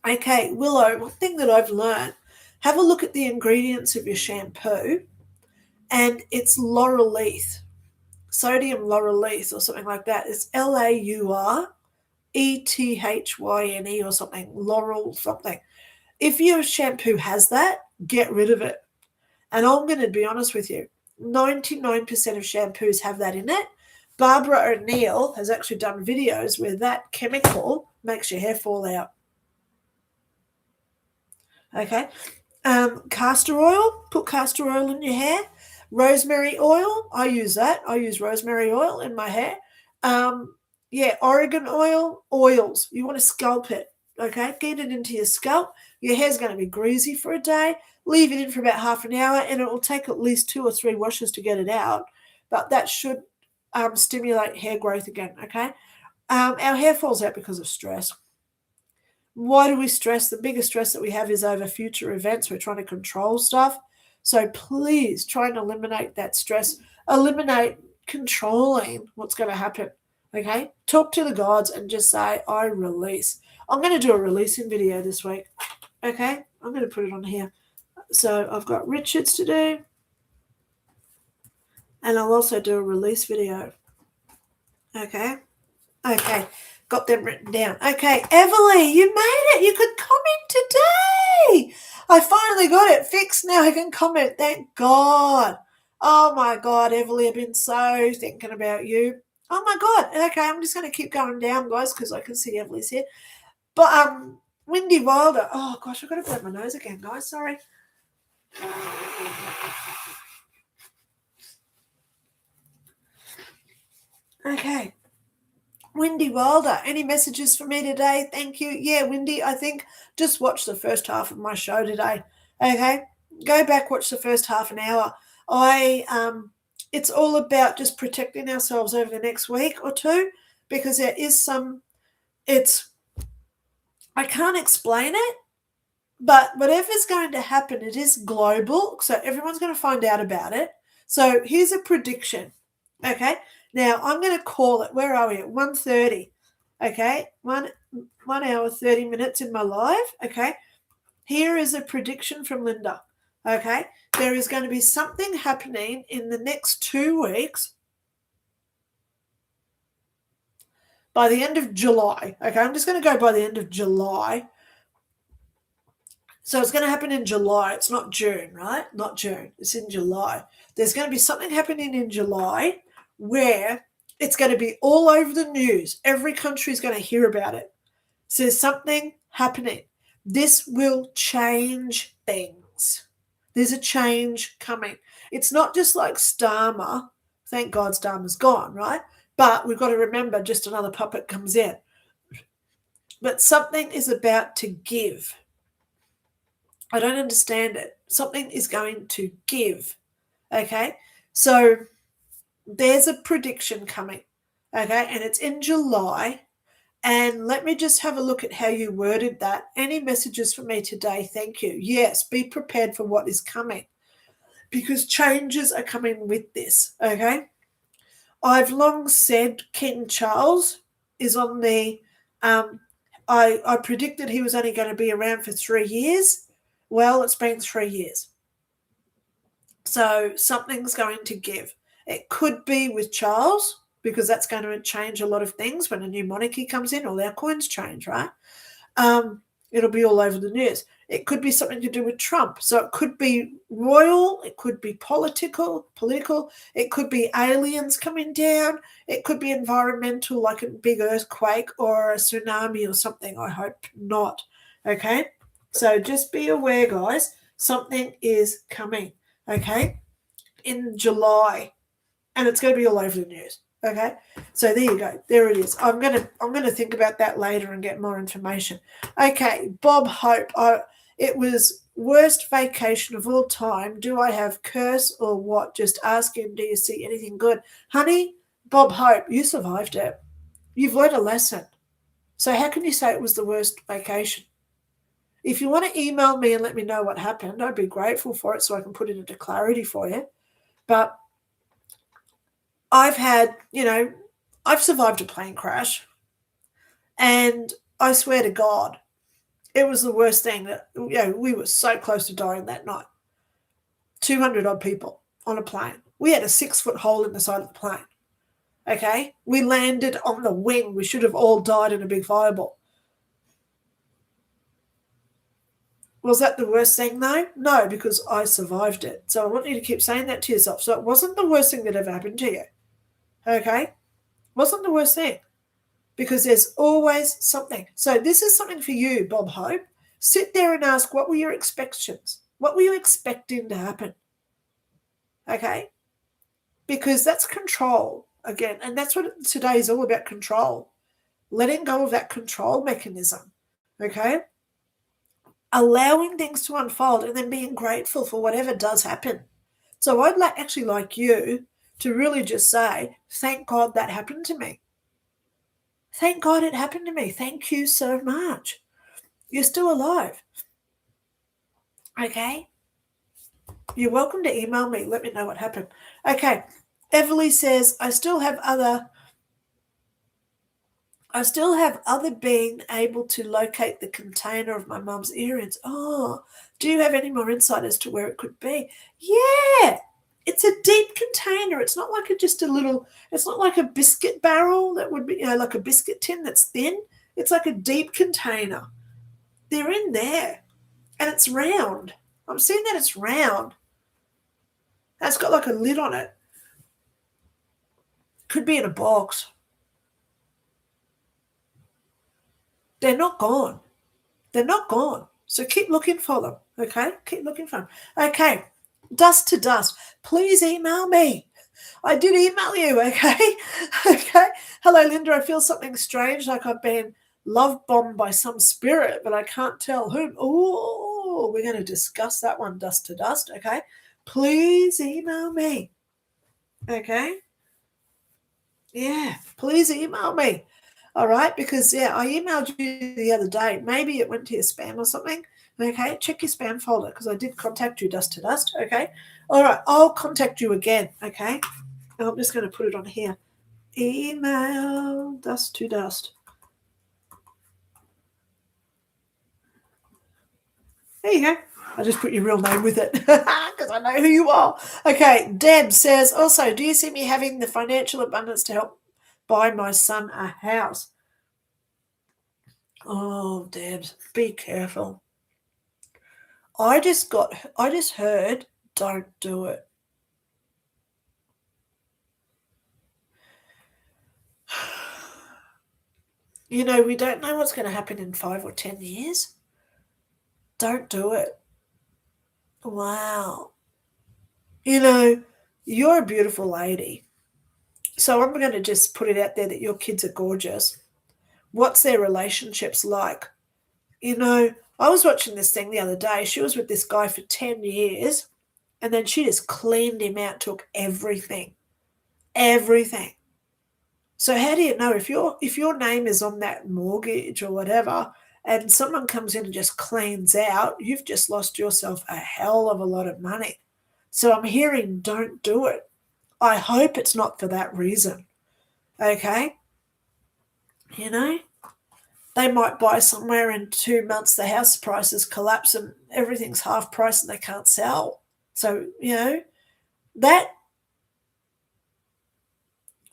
Okay, Willow, one thing that I've learned, have a look at the ingredients of your shampoo, and it's laurel leaf, sodium laurel leaf or something like that. It's LAURETHYNE or something, laurel something. If your shampoo has that, get rid of it. And I'm going to be honest with you, 99% of shampoos have that in it. Barbara O'Neill has actually done videos where that chemical makes your hair fall out. Okay. Castor oil, put castor oil in your hair. Rosemary oil, I use that. I use rosemary oil in my hair. Yeah, oregon oils. You want to scalp it, okay? Get it into your scalp. Your hair's going to be greasy for a day. Leave it in for about half an hour, and it will take at least 2 or 3 washes to get it out. But that should stimulate hair growth again, okay? Our hair falls out because of stress. Why do we stress? The biggest stress that we have is over future events. We're trying to control stuff. So please try and eliminate that stress. Eliminate controlling what's going to happen. Okay? Talk to the gods and just say, I release. I'm going to do a releasing video this week. Okay? I'm going to put it on here. So I've got Richards to do. And I'll also do a release video. Okay? Okay, got them written down. Okay, Everly, you made it. You could comment today. I finally got it fixed. Now I can comment. Thank God. Oh my God, Everly, I've been so thinking about you. Oh my God. Okay, I'm just going to keep going down, guys, because I can see Everly's here. But Wendy Wilder. Oh gosh, I've got to blow my nose again, guys. Sorry. Okay. Wendy Wilder, any messages for me today? Thank you. Yeah, Wendy, I think just watch the first half of my show today. Okay, go back, watch the first half an hour. It's all about just protecting ourselves over the next week or two, because there is I can't explain it, but whatever's going to happen, it is global, so everyone's going to find out about it. So here's a prediction. Okay, now I'm going to call it. Where are we at? 1:30. Okay, 1 hour 30 minutes in my live. Okay, here is a prediction from Linda. Okay, there is going to be something happening in the next 2 weeks by the end of July. Okay, I'm just going to go by the end of July. So it's going to happen in July. It's not June, right? Not June. It's in July. There's going to be something happening in July where it's going to be all over the news. Every country is going to hear about it. So there's something happening. This will change things. There's a change coming. It's not just like Starmer. Thank God Starmer's gone, right? But we've got to remember just another puppet comes in. But something is about to give. I don't understand it. Something is going to give. Okay? So there's a prediction coming. Okay? And it's in July. And let me just have a look at how you worded that. Any messages for me today? Thank you. Yes, be prepared for what is coming, because changes are coming with this. Okay? I've long said King Charles is on the I predicted he was only going to be around for 3 years. Well, it's been 3 years. So something's going to give. It could be with Charles, because that's going to change a lot of things when a new monarchy comes in. All our coins change, right? It'll be all over the news. It could be something to do with Trump. So it could be royal. It could be political. It could be aliens coming down. It could be environmental, like a big earthquake or a tsunami or something. I hope not. Okay? So just be aware, guys. Something is coming. Okay? In July. And it's going to be all over the news. Okay, so there you go. There it is. I'm gonna think about that later and get more information. Okay, Bob Hope. It was worst vacation of all time. Do I have curse or what? Just ask him. Do you see anything good, honey? Bob Hope, you survived it. You've learned a lesson. So how can you say it was the worst vacation? If you want to email me and let me know what happened, I'd be grateful for it so I can put it into clarity for you. But I've survived a plane crash, and I swear to God, it was the worst thing. We were so close to dying that night. 200 odd people on a plane. We had a 6-foot hole in the side of the plane. Okay? We landed on the wing. We should have all died in a big fireball. Was that the worst thing though? No, because I survived it. So I want you to keep saying that to yourself. So it wasn't the worst thing that ever happened to you. Okay? Wasn't the worst thing, because there's always something. So this is something for you, Bob Hope. Sit there and ask, what were your expectations? What were you expecting to happen? okay? Because that's control again. And that's what today is all about, control. Letting go of that control mechanism, okay? Allowing things to unfold and then being grateful for whatever does happen. So I'd actually like you to really just say, thank God that happened to me. Thank God it happened to me. Thank you so much. You're still alive. Okay? You're welcome to email me. Let me know what happened. Okay. Everly says, I still have being able to locate the container of my mum's earrings. Oh, do you have any more insight as to where it could be? Yeah, it's a deep container. It's not like it's not like a biscuit barrel that would be, like a biscuit tin that's thin. It's like a deep container. They're in there and it's round. I'm seeing that it's round. And it's got like a lid on it. Could be in a box. They're not gone. They're not gone. So keep looking for them, okay? Keep looking for them. Okay, dust to dust. Please email me. I did email you, okay? Okay. Hello, Linda. I feel something strange, like I've been love bombed by some spirit, but I can't tell whom. Oh, we're going to discuss that one, dust to dust, okay? Please email me, okay? Yeah, please email me. All right, because I emailed you the other day. Maybe it went to your spam or something. Okay, check your spam folder because I did contact you, dust to dust. Okay, all right, I'll contact you again. Okay, I'm just going to put it on here. Email dust to dust. There you go. I just put your real name with it because I know who you are. Okay, Deb says, also, do you see me having the financial abundance to help buy my son a house? Oh, Debs, be careful. I just heard, don't do it. We don't know what's going to happen in 5 or 10 years. Don't do it. Wow. You're a beautiful lady. So I'm going to just put it out there that your kids are gorgeous. What's their relationships like? I was watching this thing the other day. She was with this guy for 10 years, and then she just cleaned him out, took everything. Everything. So how do you know if your name is on that mortgage or whatever, and someone comes in and just cleans out, you've just lost yourself a hell of a lot of money. So I'm hearing don't do it. I hope it's not for that reason. Okay? They might buy somewhere in 2 months, the house prices collapse and everything's half price and they can't sell. So, that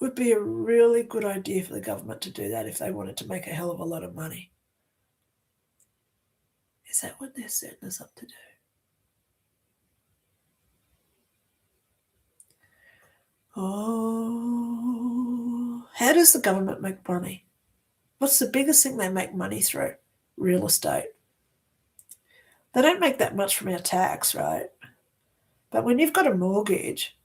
would be a really good idea for the government to do that if they wanted to make a hell of a lot of money. Is that what they're setting us up to do? Oh, how does the government make money? What's the biggest thing they make money through? Real estate. They don't make that much from our tax, right? But when you've got a mortgage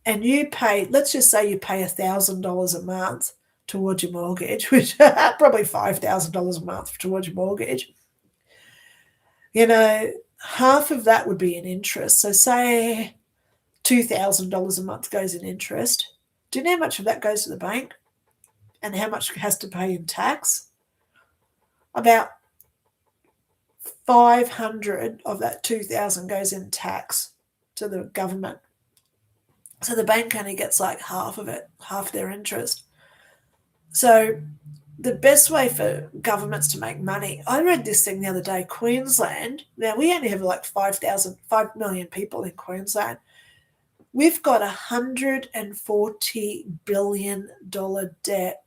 and you pay, let's just say you pay $1,000 a month towards your mortgage, which probably $5,000 a month towards your mortgage, half of that would be in interest. So say $2,000 a month goes in interest. Do you know how much of that goes to the bank and how much has to pay in tax? About 500 of that 2,000 goes in tax to the government. So the bank only gets like half of it, half their interest. So the best way for governments to make money, I read this thing the other day, Queensland. Now we only have like 5 million people in Queensland. We've got $140 billion debt.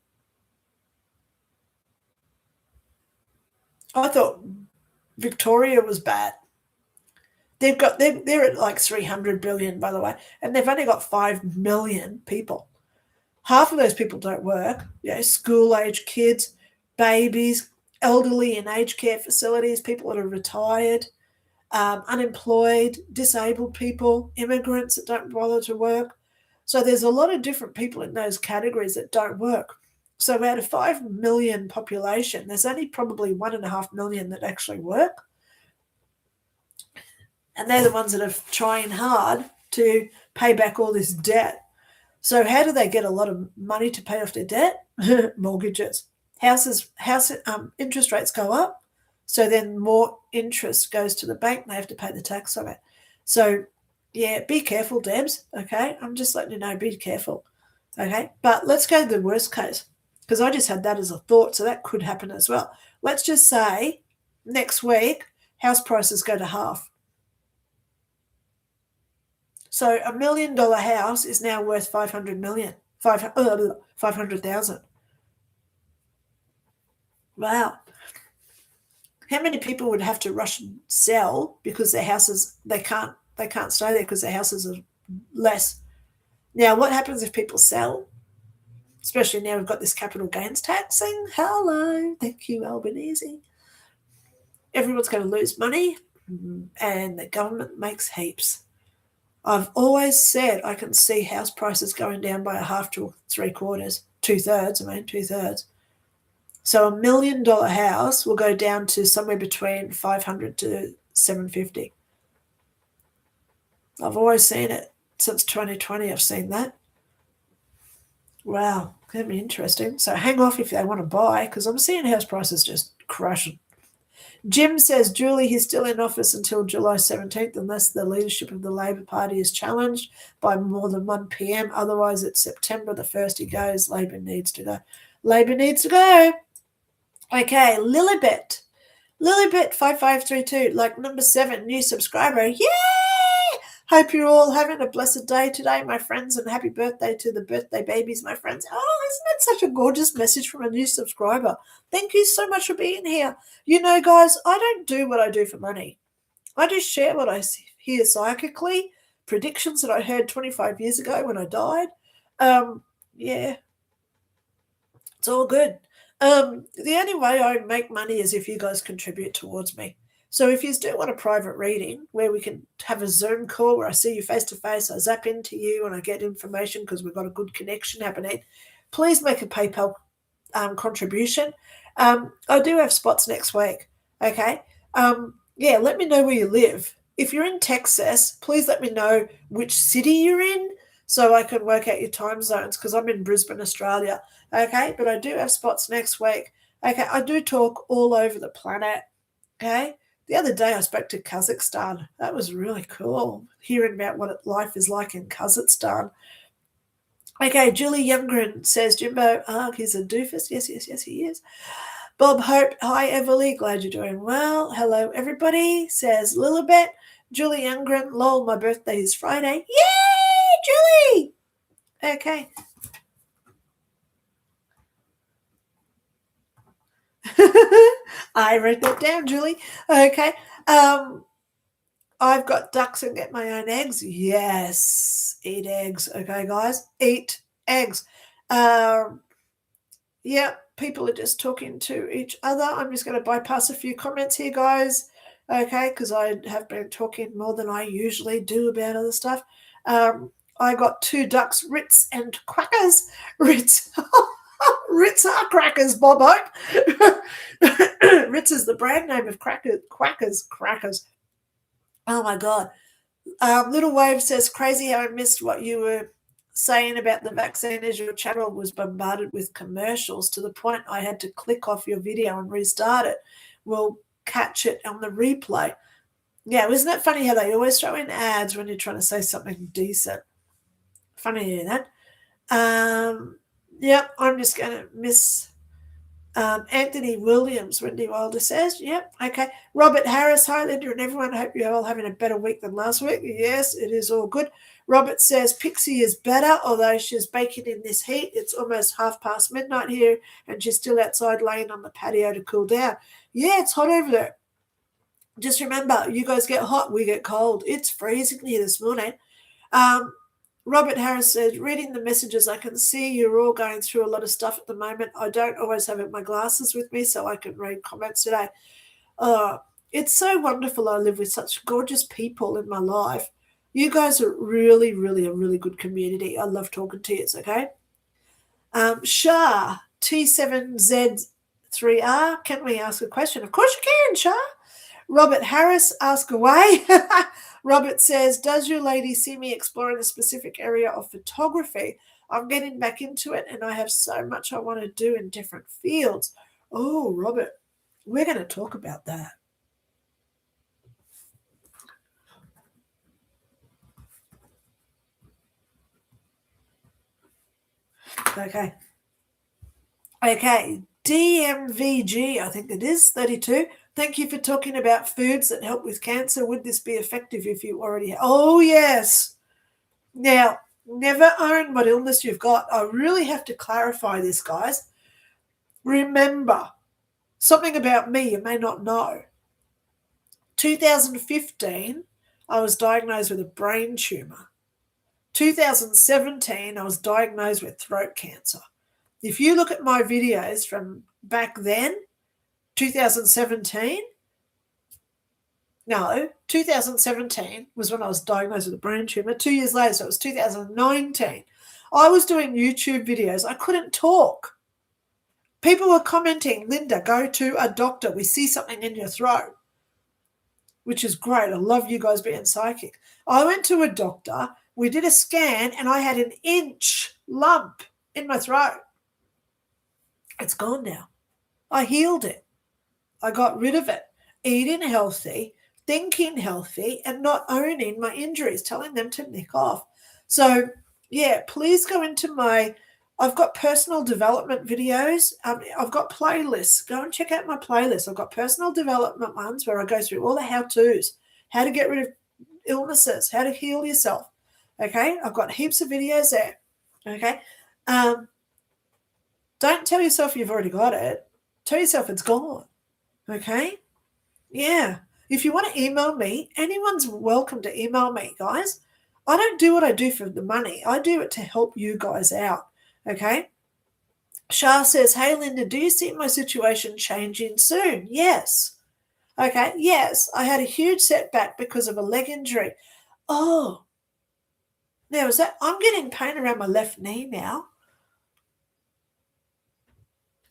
I thought Victoria was bad. They're at like 300 billion, by the way, and they've only got 5 million people. Half of those people don't work. School-age kids, babies, elderly in aged care facilities, people that are retired. unemployed, disabled people, immigrants that don't bother to work. So there's a lot of different people in those categories that don't work. So out of 5 million population, there's only probably 1.5 million that actually work. And they're the ones that are trying hard to pay back all this debt. So how do they get a lot of money to pay off their debt? Mortgages. House interest rates go up, so then more interest goes to the bank and they have to pay the tax on it. So yeah, be careful, Debs, okay? I'm just letting you know, be careful, okay? But let's go to the worst case, because I just had that as a thought, so that could happen as well. Let's just say next week house prices go to half. So $1 million house is now worth 500,000. Wow. How many people would have to rush and sell because their houses they can't stay there because their houses are less. Now, what happens if people sell? Especially now we've got this capital gains taxing. Hello, thank you, Albanese. Everyone's going to lose money, and the government makes heaps. I've always said I can see house prices going down by a half to 3/4, 2/3. I mean, 2/3. So $1 million house will go down to somewhere between 500 to 750. I've always seen it since 2020. I've seen that. Wow, that'd be interesting. So hang off if they want to buy, because I'm seeing house prices just crushing. Jim says, Julie, he's still in office until July 17th unless the leadership of the Labor Party is challenged by more than 1 p.m. Otherwise, it's September the 1st he goes. Labor needs to go. Labor needs to go. Okay, Lilibet. Lilibet5532, like number 7, new subscriber. Yay! Hope you're all having a blessed day today, my friends, and happy birthday to the birthday babies, my friends. Oh, isn't that such a gorgeous message from a new subscriber? Thank you so much for being here. You know, guys, I don't do what I do for money. I just share what I hear psychically, predictions that I heard 25 years ago when I died. Yeah, it's all good. The only way I make money is if you guys contribute towards me. So if you do want a private reading where we can have a Zoom call where I see you face to face, I zap into you and I get information because we've got a good connection happening, please make a PayPal contribution. I do have spots next week. Okay. Yeah, let me know where you live. If you're in Texas, please let me know which city you're in so I can work out your time zones, because I'm in Brisbane, Australia. Okay, but I do have spots next week. Okay, I do talk all over the planet. Okay. The other day I spoke to Kazakhstan. That was really cool, hearing about what life is like in Kazakhstan. Okay, Julie Youngren says, Jimbo, he's a doofus. Yes, he is. Bob Hope, hi, Everly, glad you're doing well. Hello, everybody, says Lilibet. Julie Youngren, lol, my birthday is Friday. Yay, Julie! Okay. I wrote that down, Julie. Okay. I've got ducks and get my own eggs. Yes. Eat eggs. Okay, guys. Eat eggs. Yeah, people are just talking to each other. I'm just going to bypass a few comments here, guys. Okay, because I have been talking more than I usually do about other stuff. I got 2 ducks, Ritz and Quackers. Ritz. Ritz are crackers, Bob Hope. Ritz is the brand name of Quackers. Oh, my God. Little Wave says, crazy how I missed what you were saying about the vaccine as your channel was bombarded with commercials to the point I had to click off your video and restart it. We'll catch it on the replay. Yeah, isn't it funny how they always throw in ads when you're trying to say something decent? Funny to hear that. Yep, I'm just going to miss Anthony Williams, Wendy Wilder says. Yep, okay. Robert Harris, hi Linda and everyone. Hope you're all having a better week than last week. Yes, it is all good. Robert says Pixie is better, although she's baking in this heat. It's almost midnight here, and she's still outside laying on the patio to cool down. Yeah, it's hot over there. Just remember, you guys get hot, we get cold. It's freezing here this morning. Robert Harris says, reading the messages, I can see you're all going through a lot of stuff at the moment. I don't always have my glasses with me, so I can read comments today. It's so wonderful I live with such gorgeous people in my life. You guys are really, really a really good community. I love talking to you, okay? Shah, T7Z3R, can we ask a question? Of course you can, Shah. Robert Harris, ask away. Robert says, does your lady see me exploring a specific area of photography? I'm getting back into it and I have so much I want to do in different fields. Oh, Robert, we're going to talk about that. Okay. Okay. DMVG, I think it is, 32. Thank you for talking about foods that help with cancer. Would this be effective if you already have? Oh, yes. Now, never own what illness you've got. I really have to clarify this, guys. Remember, something about me you may not know. 2015, I was diagnosed with a brain tumor. 2017, I was diagnosed with throat cancer. If you look at my videos from back then, 2017 was when I was diagnosed with a brain tumor. 2 years later, so it was 2019. I was doing YouTube videos. I couldn't talk. People were commenting, Linda, go to a doctor. We see something in your throat, which is great. I love you guys being psychic. I went to a doctor. We did a scan, and I had an inch lump in my throat. It's gone now. I healed it. I got rid of it. Eating healthy, thinking healthy, and not owning my injuries, telling them to nick off. So, yeah, please go into I've got personal development videos. I've got playlists. Go and check out my playlist. I've got personal development ones where I go through all the how-tos, how to get rid of illnesses, how to heal yourself. Okay, I've got heaps of videos there. Okay, don't tell yourself you've already got it. Tell yourself it's gone. Okay? Yeah. If you want to email me, anyone's welcome to email me, guys. I don't do what I do for the money. I do it to help you guys out. Okay? Shah says, hey, Linda, do you see my situation changing soon? Yes. Okay. Yes. I had a huge setback because of a leg injury. Oh. Now, I'm getting pain around my left knee now.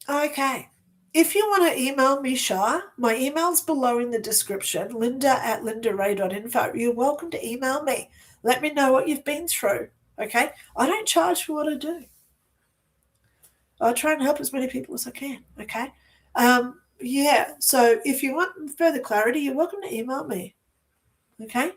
Okay. If you want to email me, Shah, my email's below in the description, linda@lindaray.info. You're welcome to email me. Let me know what you've been through, okay? I don't charge for what I do. I try and help as many people as I can, okay? Yeah, so if you want further clarity, you're welcome to email me, okay?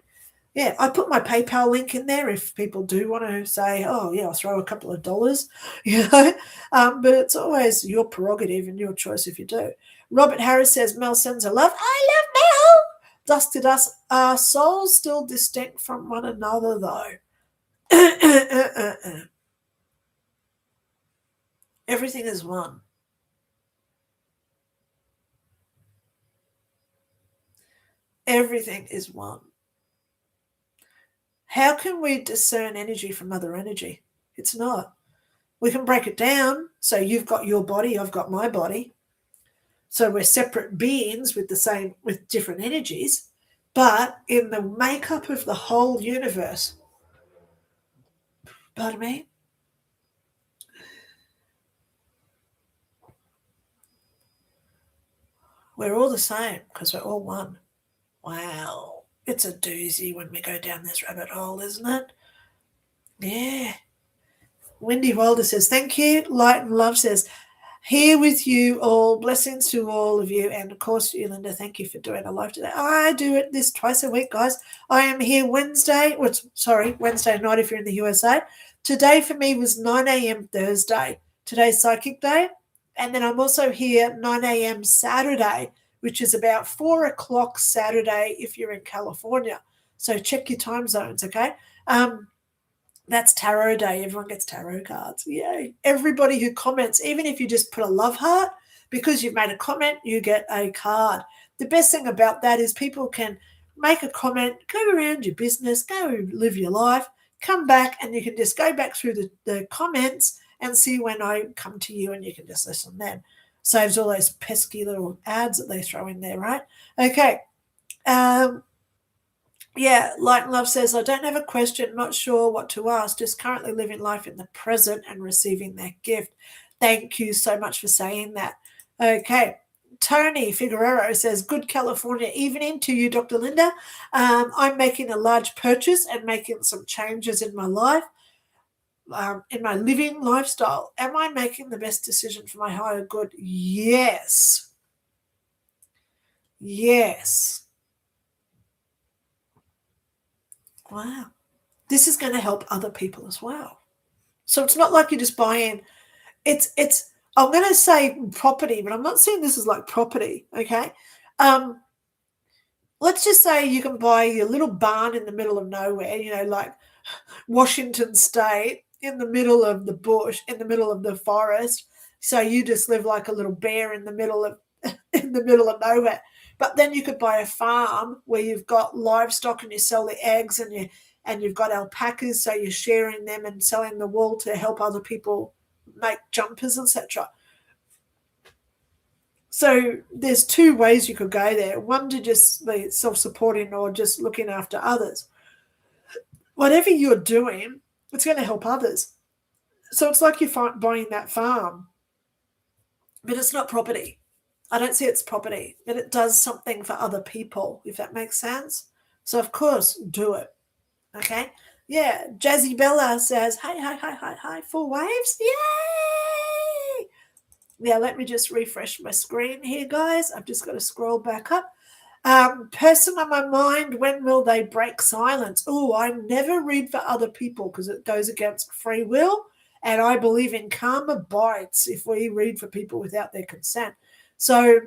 Yeah, I put my PayPal link in there if people do want to say, oh, yeah, I'll throw a couple of dollars, but it's always your prerogative and your choice if you do. Robert Harris says, Mel sends her love. I love Mel. Dust to dust. Are souls still distinct from one another, though? Everything is one. Everything is one. How can we discern energy from other energy? It's not. We can break it down. So you've got your body, I've got my body. So we're separate beings with different energies, but in the makeup of the whole universe, pardon me, we're all the same because we're all one. Wow. It's a doozy when we go down this rabbit hole, isn't it? Yeah. Wendy Wilder says, thank you. Light and Love says, here with you all. Blessings to all of you. And of course, you, Linda, thank you for doing a live today. I do it this twice a week, guys. I am here Wednesday night if you're in the USA. Today for me was 9 a.m. Thursday. Today's Psychic Day. And then I'm also here 9 a.m. Saturday, which is about 4 o'clock Saturday if you're in California. So check your time zones, okay? That's tarot day. Everyone gets tarot cards. Yay. Everybody who comments, even if you just put a love heart, because you've made a comment, you get a card. The best thing about that is people can make a comment, go around your business, go live your life, come back, and you can just go back through the comments and see when I come to you, and you can just listen then. Saves all those pesky little ads that they throw in there, right? Okay. Um, yeah, Light and Love says, I don't have a question, not sure what to ask, just currently living life in the present and receiving that gift. Thank you so much for saying that. Okay. Tony Figueroa says, good California evening to you, Dr. Lynda. I'm making a large purchase and making some changes in my life, in my living lifestyle. Am I making the best decision for my higher good? Yes. Yes. Wow. This is going to help other people as well. So it's not like you're just buying. It's. I'm going to say property, but I'm not saying this is like property. Okay. Um, let's just say you can buy your little barn in the middle of nowhere. Like Washington State, in the middle of the bush, in the middle of the forest. So you just live like a little bear in the middle of in the middle of nowhere. But then you could buy a farm where you've got livestock and you sell the eggs, and you've got alpacas, so you're sharing them and selling the wool to help other people make jumpers, etc. So there's two ways you could go there. One, to just be self-supporting or just looking after others. Whatever you're doing, it's going to help others. So it's like you're buying that farm, but it's not property. I don't see it's property, but it does something for other people, if that makes sense. So, of course, do it. Okay? Yeah, Jazzy Bella says, hi, hi, hi, hi, hi, 4 waves. Yay! Yeah, let me just refresh my screen here, guys. I've just got to scroll back up. Person on my mind, when will they break silence? Oh, I never read for other people because it goes against free will. And I believe in karma bites if we read for people without their consent. So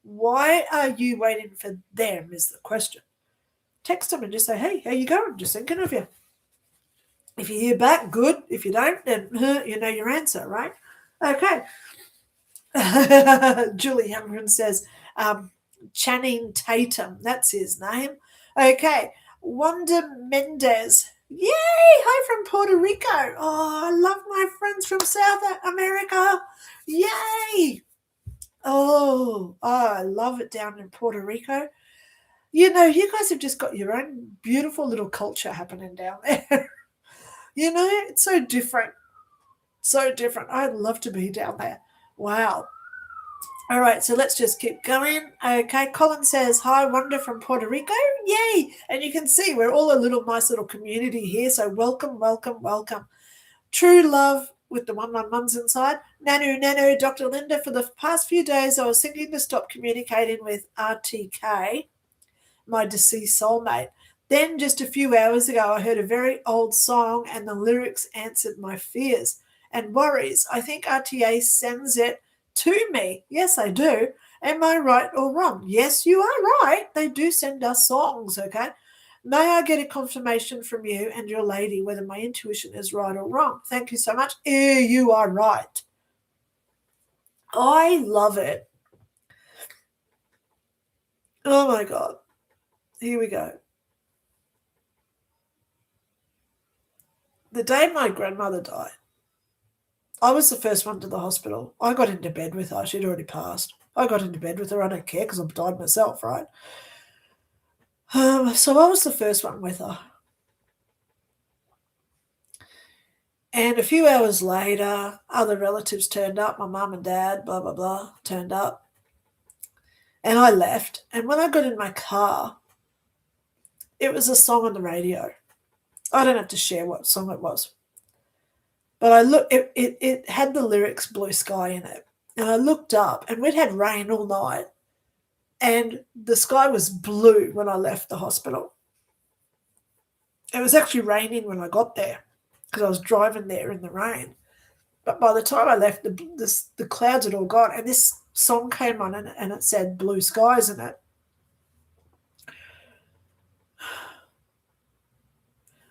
why are you waiting for them is the question. Text them and just say, hey, how you going? Just thinking of you. If you hear back, good. If you don't, then you know your answer, right? Okay. Julie Hammerman says, Channing Tatum. That's his name. Okay. Wanda Mendez. Yay! Hi from Puerto Rico. Oh, I love my friends from South America. Yay! I love it down in Puerto Rico. You guys have just got your own beautiful little culture happening down there. It's so different. So different. I'd love to be down there. Wow. All right, so let's just keep going. Okay, Colin says, hi, Wanda from Puerto Rico. Yay! And you can see we're all a nice little community here. So welcome, welcome, welcome. True love with the one my mum's inside. Nanu, Dr. Lynda, for the past few days, I was thinking to stop communicating with RTK, my deceased soulmate. Then just a few hours ago, I heard a very old song and the lyrics answered my fears and worries. I think RTA sends it to me. Yes, I do. Am I right or wrong? Yes, you are right. They do send us songs, okay? May I get a confirmation from you and your lady whether my intuition is right or wrong? Thank you so much. You are right. I love it. Oh my God. Here we go. The day my grandmother died, I was the first one to the hospital. I got into bed with her. She'd already passed. I got into bed with her. I don't care because I've died myself, right? So I was the first one with her. And a few hours later, other relatives turned up. My mum and dad, blah, blah, blah, turned up. And I left. And when I got in my car, it was a song on the radio. I don't have to share what song it was. But I looked, it had the lyrics Blue Sky in it. And I looked up, and we'd had rain all night. And the sky was blue when I left the hospital. It was actually raining when I got there because I was driving there in the rain. But by the time I left, the clouds had all gone, and this song came on, and it said Blue Skies in it.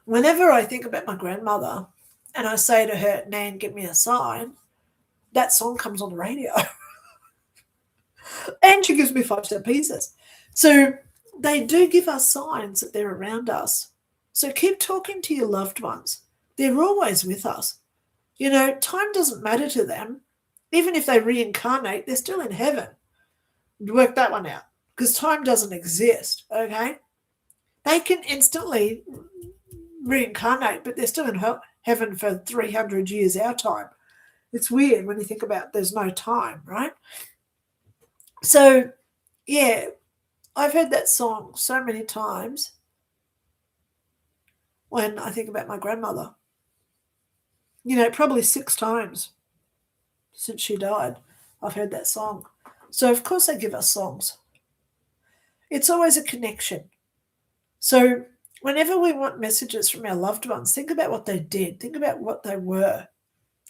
Whenever I think about my grandmother and I say to her, Nan, give me a sign, that song comes on the radio. And she gives me 5-cent pieces. So they do give us signs that they're around us. So keep talking to your loved ones. They're always with us. Time doesn't matter to them. Even if they reincarnate, they're still in heaven. Work that one out. because time doesn't exist, okay? They can instantly reincarnate, but they're still in heaven for 300 years our time. It's weird when you think about there's no time, right? So, yeah, I've heard that song so many times when I think about my grandmother. Probably 6 times since she died, I've heard that song. So, of course, they give us songs. It's always a connection. So, whenever we want messages from our loved ones, think about what they did, think about what they were.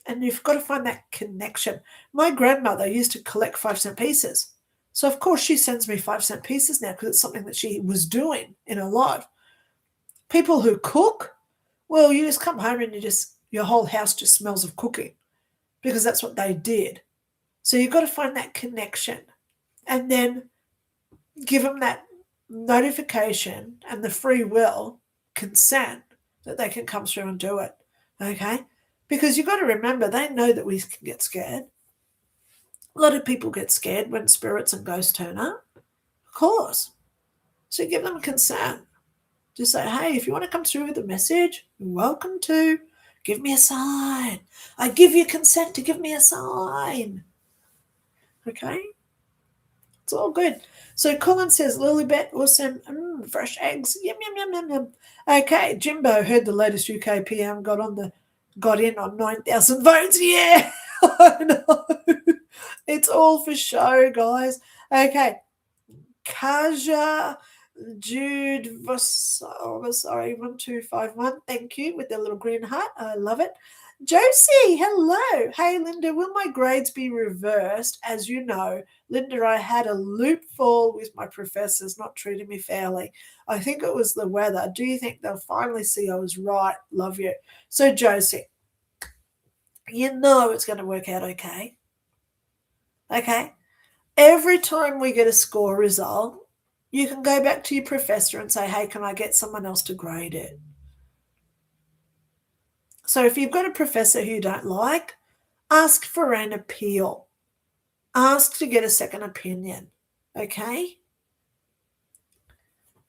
And you've got to find that connection. My grandmother used to collect 5-cent pieces. So, of course, she sends me 5-cent pieces now because it's something that she was doing in her life. People who cook, well, you just come home and your whole house just smells of cooking because that's what they did. So you've got to find that connection and then give them that notification and the free will consent that they can come through and do it, okay? Because you've got to remember, they know that we can get scared. A lot of people get scared when spirits and ghosts turn up, of course. So give them consent. Just say, hey, if you want to come through with a message, you're welcome to. Give me a sign. I give you consent to give me a sign. Okay? It's all good. So Colin says, Lilybet, awesome. Fresh eggs. Yum, yum, yum, yum, yum. Okay, Jimbo heard the latest UK PM got in on 9,000 votes. Yeah, I know. It's all for show, guys. Okay. Kaja Jude sorry, 1251. Thank you with the little green heart. I love it. Josie, hello. Hey, Linda, will my grades be reversed? As you know, Linda, I had a loop fall with my professors not treating me fairly. I think it was the weather. Do you think they'll finally see I was right? Love you. So, Josie, you know it's going to work out okay. Okay? Every time we get a score result, you can go back to your professor and say, hey, can I get someone else to grade it? So if you've got a professor who you don't like, ask for an appeal. Ask to get a second opinion, okay?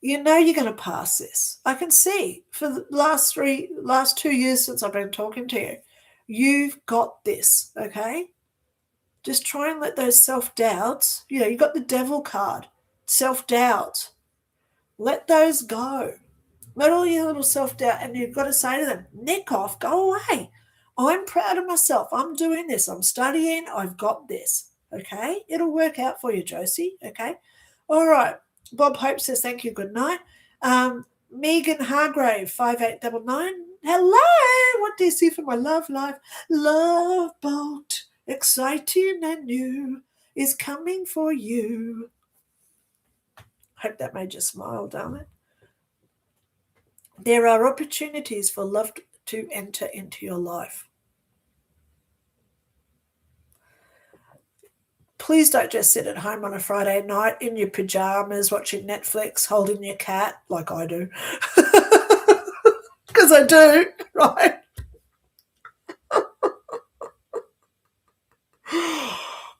You know you're going to pass this. I can see for the last 2 years since I've been talking to you, you've got this, okay? Just try and let those self-doubts, you got the devil card, self-doubts. Let those go. Let all your little self-doubt, and you've got to say to them, nick off, go away. I'm proud of myself. I'm doing this. I'm studying. I've got this. Okay? It'll work out for you, Josie. Okay? All right. Bob Hope says, thank you. Good night. Megan Hargrave, 5899. Hello. What do you see for my love life? Love boat, exciting and new, is coming for you. Hope that made you smile, darling. There are opportunities for love to enter into your life. Please don't just sit at home on a Friday night in your pajamas watching Netflix, holding your cat like I do. Because I do, right?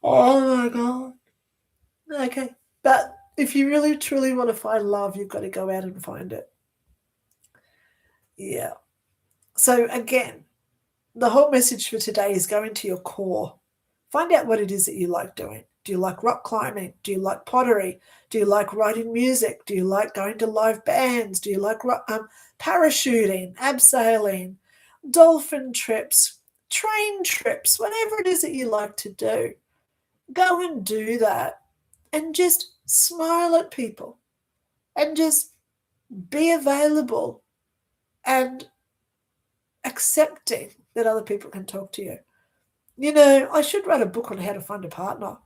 Oh, my God. Okay. But if you really, truly want to find love, you've got to go out and find it. Yeah. So, again, the whole message for today is go into your core. Find out what it is that you like doing. Do you like rock climbing? Do you like pottery? Do you like writing music? Do you like going to live bands? Do you like parachuting, abseiling, dolphin trips, train trips, whatever it is that you like to do? Go and do that and just smile at people and just be available and accepting that other people can talk to you. I should write a book on how to find a partner,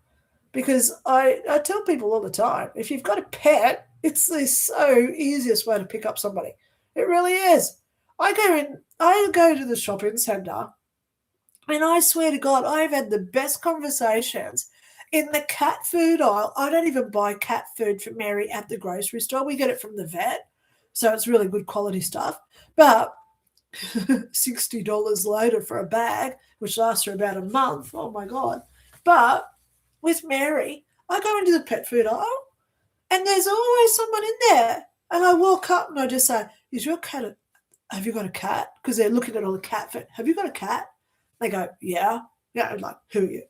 because I tell people all the time, if you've got a pet, it's the so easiest way to pick up somebody. It really is. I go to the shopping centre, and I swear to God, I've had the best conversations in the cat food aisle. I don't even buy cat food for Mary at the grocery store. We get it from the vet, so it's really good quality stuff. But $60 later for a bag, which lasts for about a month. Oh, my God. But with Mary, I go into the pet food aisle And there's always someone in there. And I walk up and I just say, is your cat have you got a cat? Because they're looking at all the cat food. Have you got a cat? They go, yeah. Yeah, I'm like, who are you?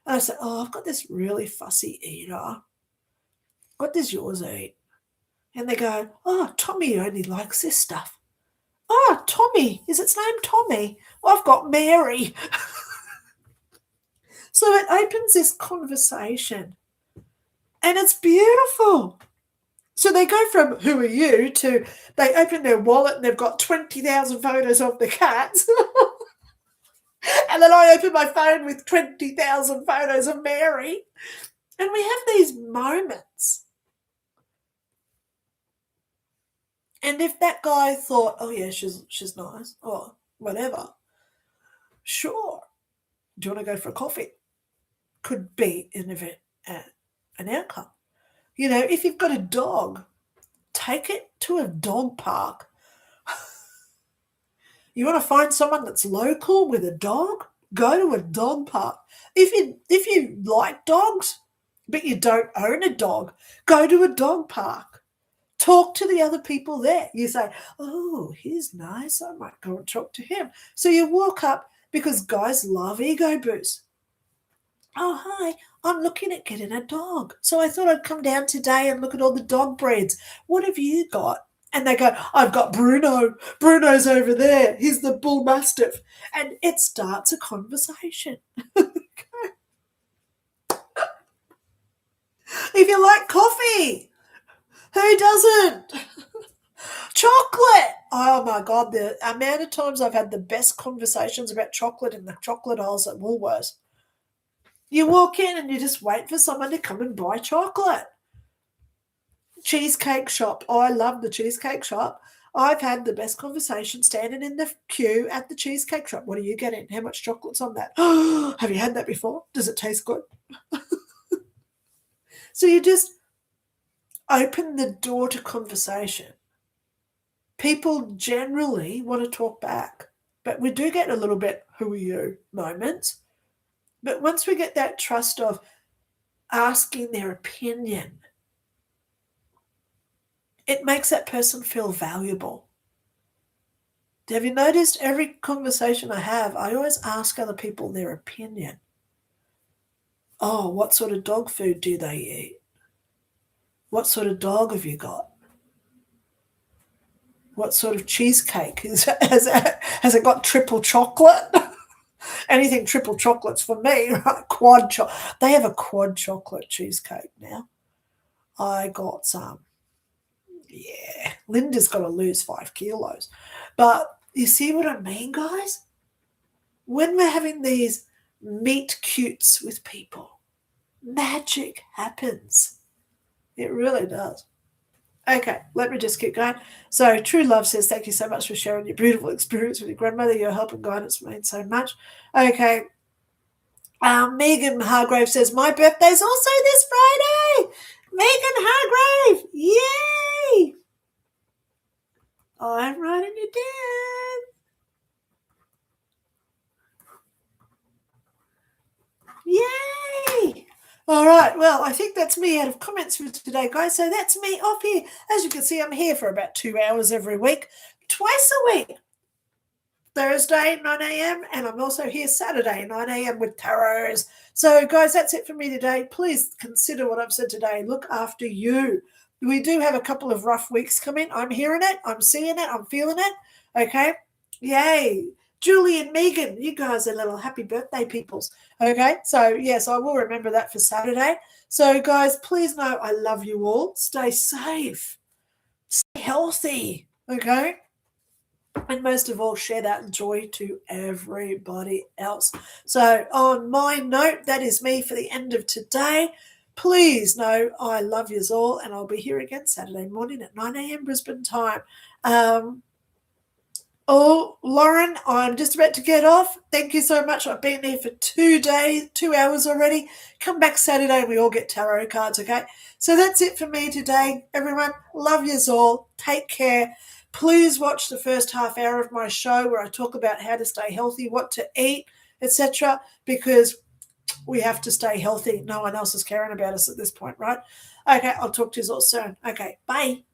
And I say, oh, I've got this really fussy eater. What does yours eat? And they go, oh, Tommy only likes this stuff. Oh, Tommy. Is its name Tommy? Well, I've got Mary. So it opens this conversation. And it's beautiful. So they go from who are you to they open their wallet and they've got 20,000 photos of the cats. And then I open my phone with 20,000 photos of Mary. And we have these moments. And if that guy thought, oh yeah, she's nice or whatever, sure. Do you want to go for a coffee? Could be an event, an outcome. You know, if you've got a dog, take it to a dog park. You want to find someone that's local with a dog? Go to a dog park. If you like dogs, but you don't own a dog, go to a dog park. Talk to the other people there. You say, oh, he's nice. I might go and talk to him. So you walk up because guys love ego boost. Oh, hi, I'm looking at getting a dog. So I thought I'd come down today and look at all the dog breeds. What have you got? And they go, I've got Bruno. Bruno's over there. He's the bull mastiff. And it starts a conversation. If you like coffee, who doesn't? Chocolate. Oh my God, the amount of times I've had the best conversations about chocolate in the chocolate aisles at Woolworths. You walk in and you just wait for someone to come and buy chocolate. Cheesecake shop. Oh, I love the cheesecake shop. I've had the best conversation standing in the queue at the cheesecake shop. What are you getting? How much chocolate's on that? Have you had that before? Does it taste good? So you just open the door to conversation. People generally want to talk back, but we do get a little bit, who are you moments. But once we get that trust of asking their opinion, it makes that person feel valuable. Have you noticed every conversation I have, I always ask other people their opinion. Oh, what sort of dog food do they eat? What sort of dog have you got? What sort of cheesecake? Has it got triple chocolate? Anything triple chocolate's for me, right? Quad chocolate. They have a quad chocolate cheesecake now. I got some. Yeah, Linda's got to lose 5 kilos. But you see what I mean, guys? When we're having these meet cutes with people, magic happens. It really does. Okay, let me just keep going. So, True Love says, thank you so much for sharing your beautiful experience with your grandmother. Your help and guidance means so much. Okay. Megan Hargrave says, my birthday's also this Friday. Megan Hargrave. Yay. I'm writing it down. Yay. All right, well, I think that's me out of comments for today, guys. So that's me off here. As you can see, I'm here for about 2 hours every week, twice a week. Thursday, 9 a.m., and I'm also here Saturday, 9 a.m. with tarots. So, guys, that's it for me today. Please consider what I've said today. Look after you. We do have a couple of rough weeks coming. I'm hearing it. I'm seeing it. I'm feeling it. Okay? Yay. Julie and Megan, you guys are little happy birthday peoples. Okay? So, yes, I will remember that for Saturday. So, guys, please know I love you all. Stay safe. Stay healthy. Okay? And most of all, share that joy to everybody else. So on my note, that is me for the end of today. Please know I love yous all, and I'll be here again Saturday morning at 9 a.m. Brisbane time. Oh, Lauren, I'm just about to get off. Thank you so much. I've been here for 2 days, 2 hours already. Come back Saturday and we all get tarot cards, okay? So that's it for me today. Everyone, love yous all. Take care. Please watch the first half hour of my show where I talk about how to stay healthy, what to eat, etc. Because we have to stay healthy. No one else is caring about us at this point, right? Okay, I'll talk to you all soon. Okay, bye.